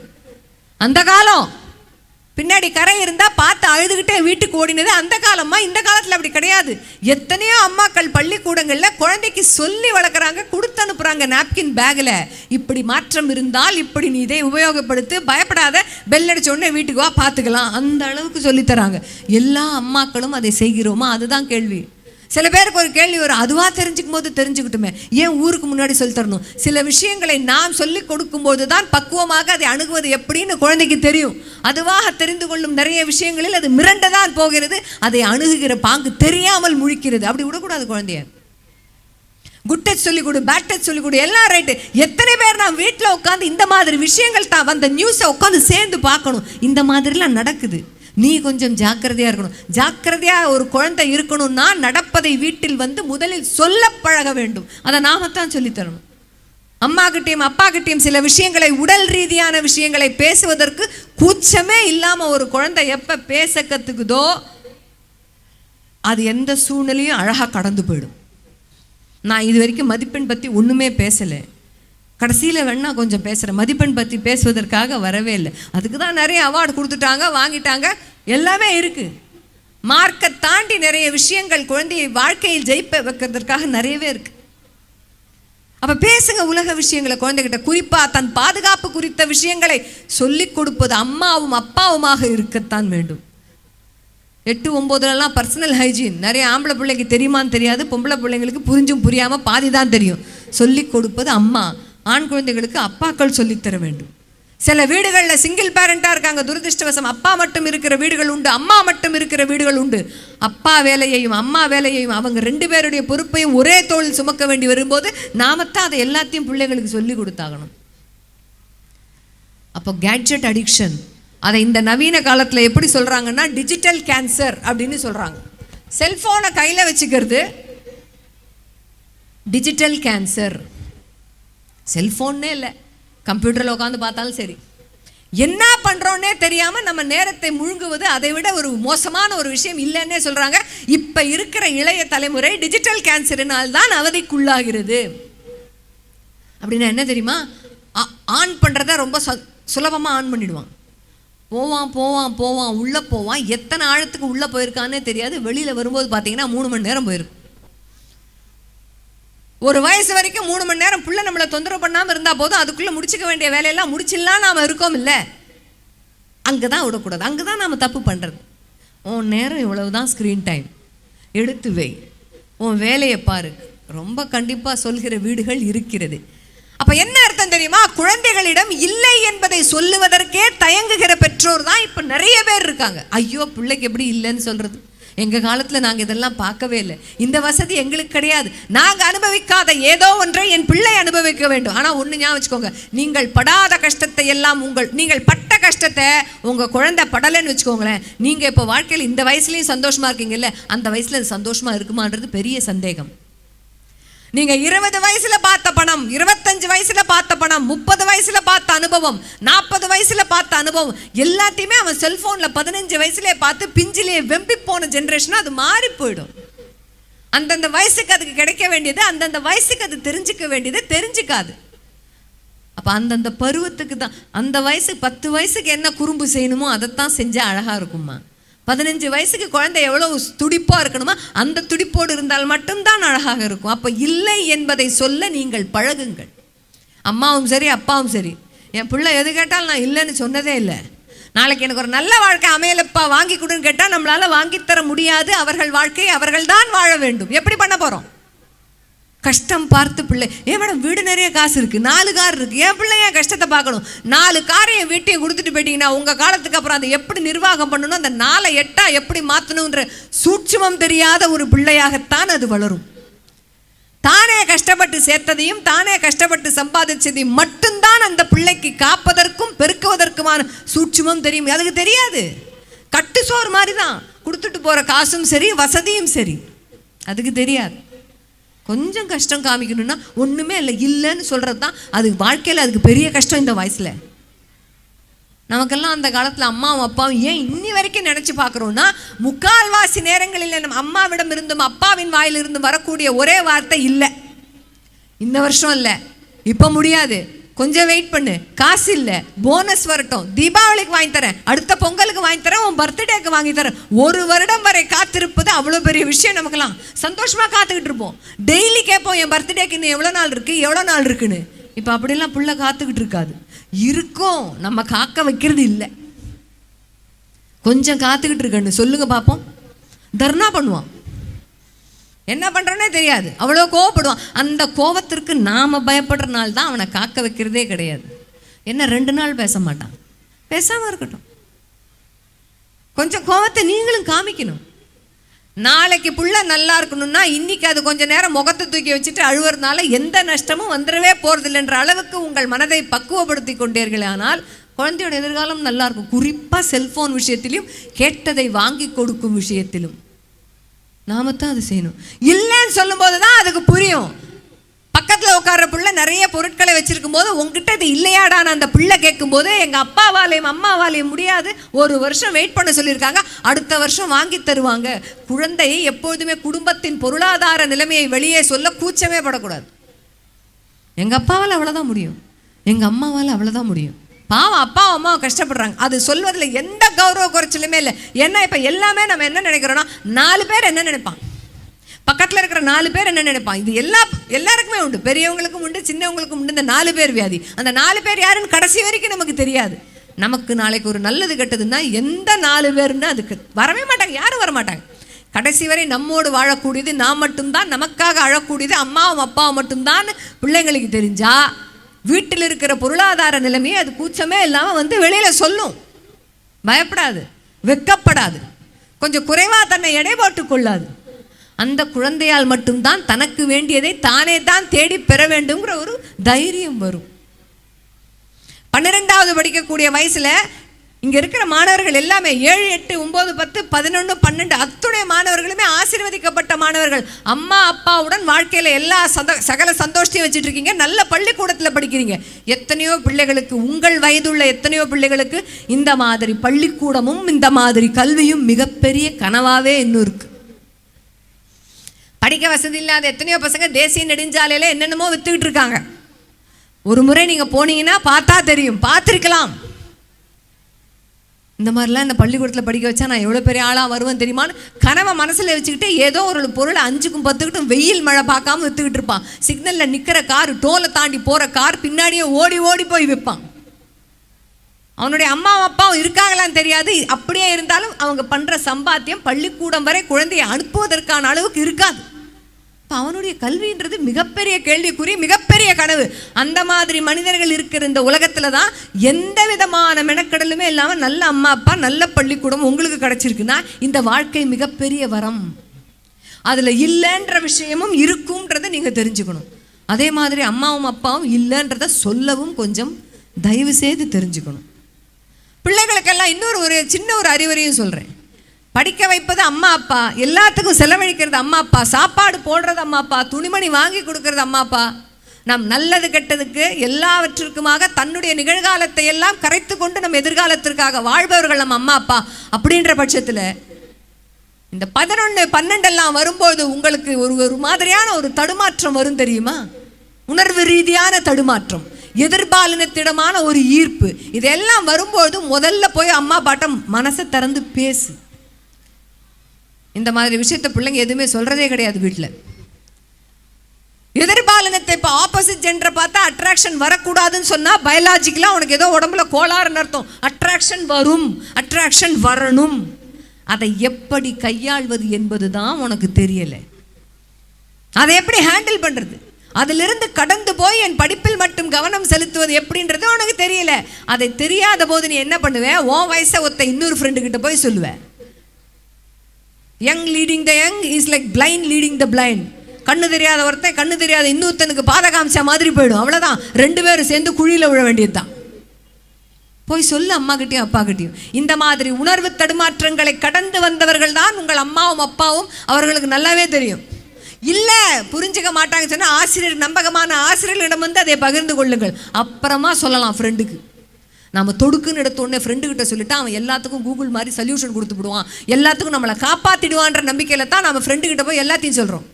அந்த காலம் பின்னாடி கரை இருந்தால் பார்த்து அழுதுகிட்டே வீட்டுக்கு ஓடினது அந்த காலம்மா. இந்த காலத்தில் அப்படி கிடையாது. எத்தனையோ அம்மாக்கள் பள்ளிக்கூடங்களில் குழந்தைக்கு சொல்லி வளர்க்குறாங்க, கொடுத்து அனுப்புகிறாங்க நாப்கின் பேக்கில். இப்படி மாற்றம் இருந்தால் இப்படி நீ இதை உபயோகப்படுத்து, பயப்படாத, பெல் அடிச்ச உடனே வீட்டுக்கு வா பார்த்துக்கலாம், அந்த அளவுக்கு சொல்லித்தராங்க. எல்லா அம்மாக்களும் அதை செய்கிறோமா? அதுதான் கேள்வி. சில பேருக்கு ஒரு கேள்வி வரும், அதுவாக தெரிஞ்சுக்கும் போது தெரிஞ்சுக்கிட்டுமே, ஏன் ஊருக்கு முன்னாடி சொல்லி தரணும்? சில விஷயங்களை நாம் சொல்லி கொடுக்கும்போது தான் பக்குவமாக அதை அணுகுவது எப்படின்னு குழந்தைக்கு தெரியும். அதுவாக தெரிந்து கொள்ளும் நிறைய விஷயங்களில் அது மிரண்டதான் போகிறது, அதை அணுகுகிற பாங்கு தெரியாமல் முழிக்கிறது. அப்படி விடக்கூடாது குழந்தைய. குட் டச் சொல்லிக் கொடு, பேட் டச் சொல்லிக் கொடு, எல்லாம் ரைட்டு. எத்தனை பேர் நான் வீட்டில் உட்காந்து இந்த மாதிரி விஷயங்கள் தான் வந்த நியூஸை உட்காந்து சேர்ந்து பார்க்கணும். இந்த மாதிரிலாம் நடக்குது. நீ கொஞ்சம் ஜாக்கிரதையாக இருக்கணும். ஜாக்கிரதையாக ஒரு குழந்தை இருக்கணும்னா நடப்பதை வீட்டில் வந்து முதலில் சொல்ல பழக வேண்டும். அதை நாமத்தான் சொல்லித்தரணும். அம்மா கிட்டையும் அப்பா கிட்டையும் சில விஷயங்களை, உடல் ரீதியான விஷயங்களை பேசுவதற்கு கூச்சமே இல்லாமல் ஒரு குழந்தை எப்போ பேச கற்றுக்குதோ அது எந்த சூழ்நிலையும் அழகாக கடந்து போயிடும். நான் இது வரைக்கும் மதிப்பெண் பற்றி ஒன்றுமே பேசலை, கடைசியில் வேணா கொஞ்சம் பேசுகிறேன். மதிப்பெண் பற்றி பேசுவதற்காக வரவே இல்லை. அதுக்கு தான் நிறைய அவார்டு கொடுத்துட்டாங்க, வாங்கிட்டாங்க, எல்லாமே இருக்குது. மார்க்கை தாண்டி நிறைய விஷயங்கள் குழந்தையை வாழ்க்கையில் ஜெயிப்ப வைக்கிறதுக்காக நிறையவே இருக்குது. அப்போ பேசுங்க உலக விஷயங்களை குழந்தைகிட்ட. குறிப்பாக தன் பாதுகாப்பு குறித்த விஷயங்களை சொல்லிக் கொடுப்பது அம்மாவும் அப்பாவுமாக இருக்கத்தான் வேண்டும். 8, 9லலாம் பர்சனல் ஹைஜீன் நிறைய ஆம்பளை பிள்ளைக்கு தெரியுமான்னு தெரியாது, பொம்பளை பிள்ளைங்களுக்கு புரிஞ்சும் புரியாமல் பாதி தான் தெரியும். சொல்லிக் கொடுப்பது அம்மா. ஆண் குழந்தைகளுக்கு அப்பாக்கள் சொல்லித்தர வேண்டும். சில வீடுகளில் சிங்கிள் பேரண்டாக இருக்காங்க, துரதிருஷ்டவசம். அப்பா மட்டும் இருக்கிற வீடுகள் உண்டு, அம்மா மட்டும் இருக்கிற வீடுகள் உண்டு. அப்பா வேலையையும் அம்மா வேலையையும் அவங்க 2 பேருடைய பொறுப்பையும் ஒரே தோளில் சுமக்க வேண்டி வரும்போது நாமத்தான் அதை எல்லாத்தையும் பிள்ளைகளுக்கு சொல்லி கொடுத்தாகணும். அப்போ கேட்ஜெட் அடிக்ஷன், அதை இந்த நவீன காலத்தில் எப்படி சொல்கிறாங்கன்னா டிஜிட்டல் கேன்சர் அப்படின்னு சொல்கிறாங்க. செல்ஃபோனை கையில் வச்சுக்கிறது டிஜிட்டல் கேன்சர். செல்ஃபோன்னே இல்லை, கம்ப்யூட்டரில் உட்காந்து பார்த்தாலும் சரி, என்ன பண்ணுறோன்னே தெரியாமல் நம்ம நேரத்தை முழுங்குவது அதை விட ஒரு மோசமான ஒரு விஷயம் இல்லைன்னே சொல்கிறாங்க. இப்போ இருக்கிற இளைய தலைமுறை டிஜிட்டல் கேன்சரினால் தான் அவதிக்குள்ளாகிறது. அப்படின்னா என்ன தெரியுமா? ஆன் பண்ணுறத ரொம்ப சுலபமாக ஆன் பண்ணிடுவான். போவான் உள்ளே போவான், எத்தனை ஆழத்துக்கு உள்ளே போயிருக்கான்னே தெரியாது. வெளியில் வரும்போது பார்த்தீங்கன்னா 3 மணி நேரம் போயிருக்கு. ஒரு வயசு வரைக்கும் 3 மணி நேரம் புள்ள நம்மளை தொந்தரவு பண்ணாமல் இருந்தால் போதும், அதுக்குள்ளே முடிச்சுக்க வேண்டிய வேலையெல்லாம் முடிச்சிடலாம் நாம் இருக்கோம் இல்லை. அங்கே தான் விடக்கூடாது, அங்கே தான் நாம் தப்பு பண்ணுறது. உன் நேரம் இவ்வளவு தான் ஸ்க்ரீன் டைம், எடுத்து வை, உன் வேலையை பாரு. ரொம்ப கண்டிப்பாக சொல்கிற வீடுகள் இருக்கிறது. அப்போ என்ன அர்த்தம் தெரியுமா? குழந்தைகளிடம் இல்லை என்பதை சொல்லுவதற்கே தயங்குகிற பெற்றோர் தான் இப்போ நிறைய பேர் இருக்காங்க. ஐயோ பிள்ளைக்கு எப்படி இல்லைன்னு சொல்கிறது, எங்கள் காலத்தில் நாங்கள் இதெல்லாம் பார்க்கவே இல்லை, இந்த வசதி எங்களுக்கு கிடையாது, நாங்கள் அனுபவிக்காத ஏதோ ஒன்றை என் பிள்ளை அனுபவிக்க வேண்டும். ஆனால் ஒன்று ஞாபகம் வச்சுக்கோங்க, நீங்கள் படாத கஷ்டத்தை எல்லாம் நீங்கள் பட்ட கஷ்டத்தை உங்கள் குழந்தை படலைன்னு வச்சுக்கோங்களேன், நீங்கள் இப்போ வாழ்க்கையில் இந்த வயசுலேயும் சந்தோஷமாக இருக்கீங்கல்ல, அந்த வயசில் அது சந்தோஷமாக இருக்குமான்றது பெரிய சந்தேகம். நீங்கள் 20 வயசுல பார்த்த பணம், 25 வயசுல பார்த்த பணம், 30 வயசுல பார்த்த அனுபவம், 40 வயசுல பார்த்த அனுபவம் எல்லாத்தையுமே அவன் செல்போன்ல 15 வயசுலேயே பார்த்து பிஞ்சிலேயே வெம்பி போன ஜென்ரேஷன். அது மாறி போயிடும். அந்தந்த வயசுக்கு அதுக்கு கிடைக்க வேண்டியது, அந்தந்த வயசுக்கு அது தெரிஞ்சுக்க வேண்டியது தெரிஞ்சுக்காது. அப்போ அந்தந்த பருவத்துக்கு தான், அந்த வயசுக்கு 10 வயசுக்கு என்ன குறும்பு செய்யணுமோ அதைத்தான் செஞ்சால் அழகாக இருக்குமா. 15 வயசுக்கு குழந்தை எவ்வளோ துடிப்பாக இருக்கணுமோ அந்த துடிப்போடு இருந்தால் மட்டும்தான் அழகாக இருக்கும். அப்போ இல்லை என்பதை சொல்ல நீங்கள் பழகுங்கள். அம்மாவும் சரி அப்பாவும் சரி, என் பிள்ளை எது கேட்டாலும் நான் இல்லைன்னு சொன்னதே இல்லை. நாளைக்கு எனக்கு ஒரு நல்ல வாழ்க்கை அமையலப்பா வாங்கி கொடுன்னு கேட்டால் நம்மளால் வாங்கித்தர முடியாது. அவர்கள் வாழ்க்கையை அவர்கள் தான் வாழ வேண்டும். எப்படி பண்ண போகிறோம்? கஷ்டம் பார்த்து பிள்ளை, ஏன் மேடம் வீடு நிறைய காசு இருக்குது, 4 கார் இருக்குது, என் பிள்ளை ஏன் கஷ்டத்தை பார்க்கணும்? 4 காரையும் வீட்டையும் கொடுத்துட்டு போயிட்டீங்கன்னா உங்கள் காலத்துக்கு அப்புறம் அதை எப்படி நிர்வாகம் பண்ணணும், அந்த 4 8 எப்படி மாற்றணுன்ற சூட்சுமம் தெரியாத ஒரு பிள்ளையாகத்தான் அது வளரும். தானே கஷ்டப்பட்டு சேர்த்ததையும் தானே கஷ்டப்பட்டு சம்பாதிச்சதையும் மட்டும்தான் அந்த பிள்ளைக்கு காப்பதற்கும் பெருக்குவதற்குமான சூட்சுமம் தெரியும். அதுக்கு தெரியாது. கட்டு சோறு மாதிரி தான், கொடுத்துட்டு போகிற காசும் சரி வசதியும் சரி, அதுக்கு தெரியாது. கொஞ்சம் கஷ்டம் காமிக்கணும்னா ஒன்றுமே இல்லை இல்லைன்னு சொல்கிறது தான் அது வாழ்க்கையில் அதுக்கு பெரிய கஷ்டம். இந்த வயசில் நமக்கெல்லாம் அந்த காலத்தில் அம்மாவும் அப்பாவும் ஏன் இன்னி வரைக்கும் நினச்சி பார்க்குறோன்னா, முக்கால்வாசி நேரங்களில் நம்ம அம்மாவிடம் இருந்தும் அப்பாவின் வாயிலிருந்தும் வரக்கூடிய ஒரே வார்த்தை இல்லை. இந்த வருஷம் இல்லை, இப்போ முடியாது, கொஞ்சம் வெயிட் பண்ணு, காசு இல்லை, போனஸ் வரட்டும், தீபாவளிக்கு வாங்கி தரேன், அடுத்த பொங்கலுக்கு வாங்கி தரேன், உன் பர்த்டேக்கு வாங்கி தரேன். 1 வருடம் வரை காத்திருப்பது அவ்வளோ பெரிய விஷயம். நமக்கெல்லாம் சந்தோஷமாக காத்துக்கிட்டு இருப்போம். டெய்லி கேட்போம், என் பர்த்டேக்கு இன்னும் எவ்வளோ நாள் இருக்குது எவ்வளோ நாள் இருக்குன்னு. இப்போ அப்படிலாம் பிள்ளை காத்துக்கிட்டு இருக்காது. இருக்கும், நம்ம காக்க வைக்கிறது இல்லை. கொஞ்சம் காத்துக்கிட்டு இருக்கன்னு சொல்லுங்க பார்ப்போம். தர்ணா பண்ணுவான், என்ன பண்ணுறோன்னே தெரியாது, அவ்வளோ கோவப்படுவான். அந்த கோவத்திற்கு நாம் பயப்படுறனால தான் அவனை காக்க வைக்கிறதே கிடையாது. என்ன 2 நாள் பேச மாட்டான், பேசாமல் இருக்கட்டும். கொஞ்சம் கோவத்தை நீங்களும் காமிக்கணும். நாளைக்கு புள்ள நல்லா இருக்கணும்னா இன்னைக்கு அது கொஞ்சம் நேரம் முகத்தை தூக்கி வச்சுட்டு அழுவுறதுனால எந்த நஷ்டமும் வந்துடவே போகிறதில்லைன்ற அளவுக்கு உங்கள் மனதை பக்குவப்படுத்தி கொண்டீர்களே, ஆனால் குழந்தையோட எதிர்காலம் நல்லா இருக்கும். குறிப்பாக செல்ஃபோன் விஷயத்திலும் கேட்டதை வாங்கி கொடுக்கும் விஷயத்திலும் நாம தான் அது செய்யணும். இல்லைன்னு சொல்லும் போது தான் அதுக்கு புரியும். பக்கத்தில் உட்கார்ற பிள்ளை நிறைய பொருட்களை வச்சிருக்கும் போது உங்ககிட்ட இது இல்லையாடான்னு அந்த பிள்ளை கேட்கும்போது, எங்கள் அப்பாவாலையும் அம்மாவாலையும் முடியாது, 1 வருஷம் வெயிட் பண்ண சொல்லியிருக்காங்க, அடுத்த வருஷம் வாங்கி தருவாங்க. குழந்தையை எப்பொழுதுமே குடும்பத்தின் பொருளாதார நிலைமையை வெளியே சொல்ல கூச்சமே படக்கூடாது. எங்கள் அப்பாவால் அவ்வளோதான் முடியும், எங்கள் அம்மாவால் அவ்வளோதான் முடியும். பாவம் அப்பா அம்மாவை கஷ்டப்படுறாங்க, அது சொல்வதில் எந்த கௌரவ குறைச்சலுமே இல்லை. ஏன்னா இப்போ எல்லாமே நம்ம என்ன நினைக்கிறோன்னா, 4 பேர் என்ன நினைப்பான், பக்கத்தில் இருக்கிற 4 பேர் என்ன நினைப்பான். இது எல்லாருக்குமே உண்டு, பெரியவங்களுக்கும் உண்டு சின்னவங்களுக்கும் உண்டு. இந்த 4 பேர் வியாதி, அந்த 4 பேர் யாருன்னு கடைசி வரைக்கும் நமக்கு தெரியாது. நமக்கு நாளைக்கு ஒரு நல்லது கெட்டதுன்னா எந்த 4 பேருன்னு அதுக்கு வரவே மாட்டாங்க, யாரும் வரமாட்டாங்க. கடைசி வரை நம்மோடு வாழக்கூடியது நாம் மட்டும்தான், நமக்காக அழக்கூடியது அம்மாவும் அப்பாவும் மட்டும்தான் பிள்ளைங்களுக்கு தெரிஞ்சா வீட்டில் இருக்கிற பொருளாதார நிலைமையை அது கூச்சமே இல்லாமல் வந்து வெளியில் சொல்லும். பயப்படாது, வெக்கப்படாது, கொஞ்சம் குறைவாக தன்னை எடை போட்டு கொள்ளாது. அந்த குழந்தையால் மட்டும்தான் தனக்கு வேண்டியதை தானே தான் தேடி பெற வேண்டும்ங்கிற ஒரு தைரியம் வரும். 12வது படிக்கக்கூடிய வயசில் இங்கே இருக்கிற மாணவர்கள் எல்லாமே 7, 8, 9, 10, 11, 12 அத்துடைய மாணவர்களுமே ஆசீர்வதிக்கப்பட்ட மாணவர்கள். அம்மா அப்பாவுடன் வாழ்க்கையில் எல்லா சகல சந்தோஷத்தையும் வச்சுட்டு இருக்கீங்க, நல்ல பள்ளிக்கூடத்தில் படிக்கிறீங்க. எத்தனையோ பிள்ளைகளுக்கு, உங்கள் வயதுள்ள எத்தனையோ பிள்ளைகளுக்கு இந்த மாதிரி பள்ளிக்கூடமும் இந்த மாதிரி கல்வியும் மிகப்பெரிய கனவாகவே இன்னும் இருக்கு. படிக்க வசதி இல்லாத எத்தனையோ பசங்க தேசிய நெடுஞ்சாலையில் என்னென்னமோ வித்துக்கிட்டு இருக்காங்க. ஒரு முறை நீங்கள் போனீங்கன்னா பார்த்தா தெரியும், பார்த்துருக்கலாம். இந்த மாதிரிலாம் இந்த பள்ளிக்கூடத்தில் படிக்க வச்சா நான் எவ்வளோ பெரிய ஆளாக வருவேன் தெரியுமான்னு கனவை மனசில் வச்சுக்கிட்டு ஏதோ ஒரு பொருளை 5க்கும் 10க்கும் வெயில் மழை பார்க்காம விற்றுக்கிட்டு இருப்பான். சிக்னலில் நிற்கிற கார், டோலை தாண்டி போகிற கார் பின்னாடியே ஓடி ஓடி போய் விற்பான். அவனுடைய அம்மா அப்பாவும் இருக்காங்களான்னு தெரியாது. அப்படியே இருந்தாலும் அவங்க பண்ணுற சம்பாத்தியம் பள்ளிக்கூடம் வரை குழந்தையை அனுப்புவதற்கான அளவுக்கு இருக்காது. இப்போ அவனுடைய கல்வின்றது மிகப்பெரிய கேள்விக்குறி, மிகப்பெரிய கனவு. அந்த மாதிரி மனிதர்கள் இருக்கிற இந்த உலகத்தில் தான் எந்த விதமான மெனக்கடலுமே இல்லாமல் நல்ல அம்மா அப்பா, நல்ல பள்ளிக்கூடம் உங்களுக்கு கிடச்சிருக்குன்னா இந்த வாழ்க்கை மிகப்பெரிய வரம். அதில் இல்லைன்ற விஷயமும் இருக்கும்ன்றதை நீங்கள் தெரிஞ்சுக்கணும். அதே மாதிரி அம்மாவும் அப்பாவும் இல்லைன்றதை சொல்லவும் கொஞ்சம் தயவு செய்து தெரிஞ்சுக்கணும். பிள்ளைகளுக்கெல்லாம் இன்னொரு சின்ன அறிவுரையும் சொல்கிறேன். படிக்க வைப்பது அம்மா அப்பா, எல்லாத்துக்கும் செலவழிக்கிறது அம்மா அப்பா, சாப்பாடு போடுறது அம்மா அப்பா, துணிமணி வாங்கி கொடுக்கறது அம்மா அப்பா. நம் நல்லது கெட்டதுக்கு எல்லாவற்றிற்குமாக தன்னுடைய நிகழ்காலத்தை எல்லாம் கரைத்து கொண்டு நம் எதிர்காலத்திற்காக வாழ்பவர்கள் நம்ம அம்மா அப்பா. அப்படின்ற பட்சத்தில் இந்த 11, 12 எல்லாம் வரும்போது உங்களுக்கு ஒரு மாதிரியான ஒரு தடுமாற்றம் வரும் தெரியுமா? உணர்வு ரீதியான தடுமாற்றம், எதிர்பாலினத்திடமான ஒரு ஈர்ப்பு. இதெல்லாம் வரும்போது முதல்ல போய் அம்மா அப்பாட்ட மனசை திறந்து பேசு. இந்த மாதிரி விஷயத்த பிள்ளைங்க எதுவுமே சொல்றதே கிடையாது வீட்டில். எதிர்பாலினத்தை இப்போ ஆப்போசிட் ஜெண்டரை பார்த்தா அட்ராக்ஷன் வரக்கூடாதுன்னு சொன்னால் பயாலஜிக்கலாக உனக்கு ஏதோ உடம்புல கோளாறுன்னு அர்த்தம். அட்ராக்ஷன் வரும், அட்ராக்ஷன் வரணும். அதை எப்படி கையாள்வது என்பது தான் உனக்கு தெரியலை. அதை எப்படி ஹேண்டில் பண்ணுறது, அதிலிருந்து கடந்து போய் என் படிப்பில் மட்டும் கவனம் செலுத்துவது எப்படின்றது உனக்கு தெரியல. அதை தெரியாத போது நீ என்ன பண்ணுவேன்? உன் வயசை ஒத்த இன்னொரு ஃப்ரெண்டுக்கிட்ட போய் சொல்லுவேன். Young leading the young is like blind leading the blind. கண்ணு தெரியாத ஒருத்தன் கண்ணு தெரியாத இன்னொருத்தனுக்கு பாதகாமிச்சா மாதிரி போயிடும். அவ்வளோதான், 2 பேரும் சேர்ந்து குழியில் விழ வேண்டியது தான். போய் சொல்லு அம்மா கிட்டையும் அப்பா கிட்டையும். இந்த மாதிரி உணர்வு தடுமாற்றங்களை கடந்து வந்தவர்கள் தான் உங்கள் அம்மாவும் அப்பாவும். அவர்களுக்கு நல்லாவே தெரியும். இல்லை புரிஞ்சுக்க மாட்டாங்க சொன்னால் ஆசிரியர், நம்பகமான ஆசிரியர்களிடம் வந்து அதை பகிர்ந்து கொள்ளுங்கள். அப்புறமா சொல்லலாம் ஃப்ரெண்டுக்கு. நம்ம தொடுக்குன்னு எடுத்தோடனே ஃப்ரெண்டுக்கிட்ட சொல்லிட்டு அவன் எல்லாத்துக்கும் கூகுள் மாதிரி சொல்யூஷன் கொடுத்து விடுவான், எல்லாத்துக்கும் நம்மளை காப்பாற்றிடுவான்ற நம்பிக்கையில் தான் நம்ம ஃப்ரெண்டுக்கிட்ட போய் எல்லாத்தையும் சொல்கிறோம்.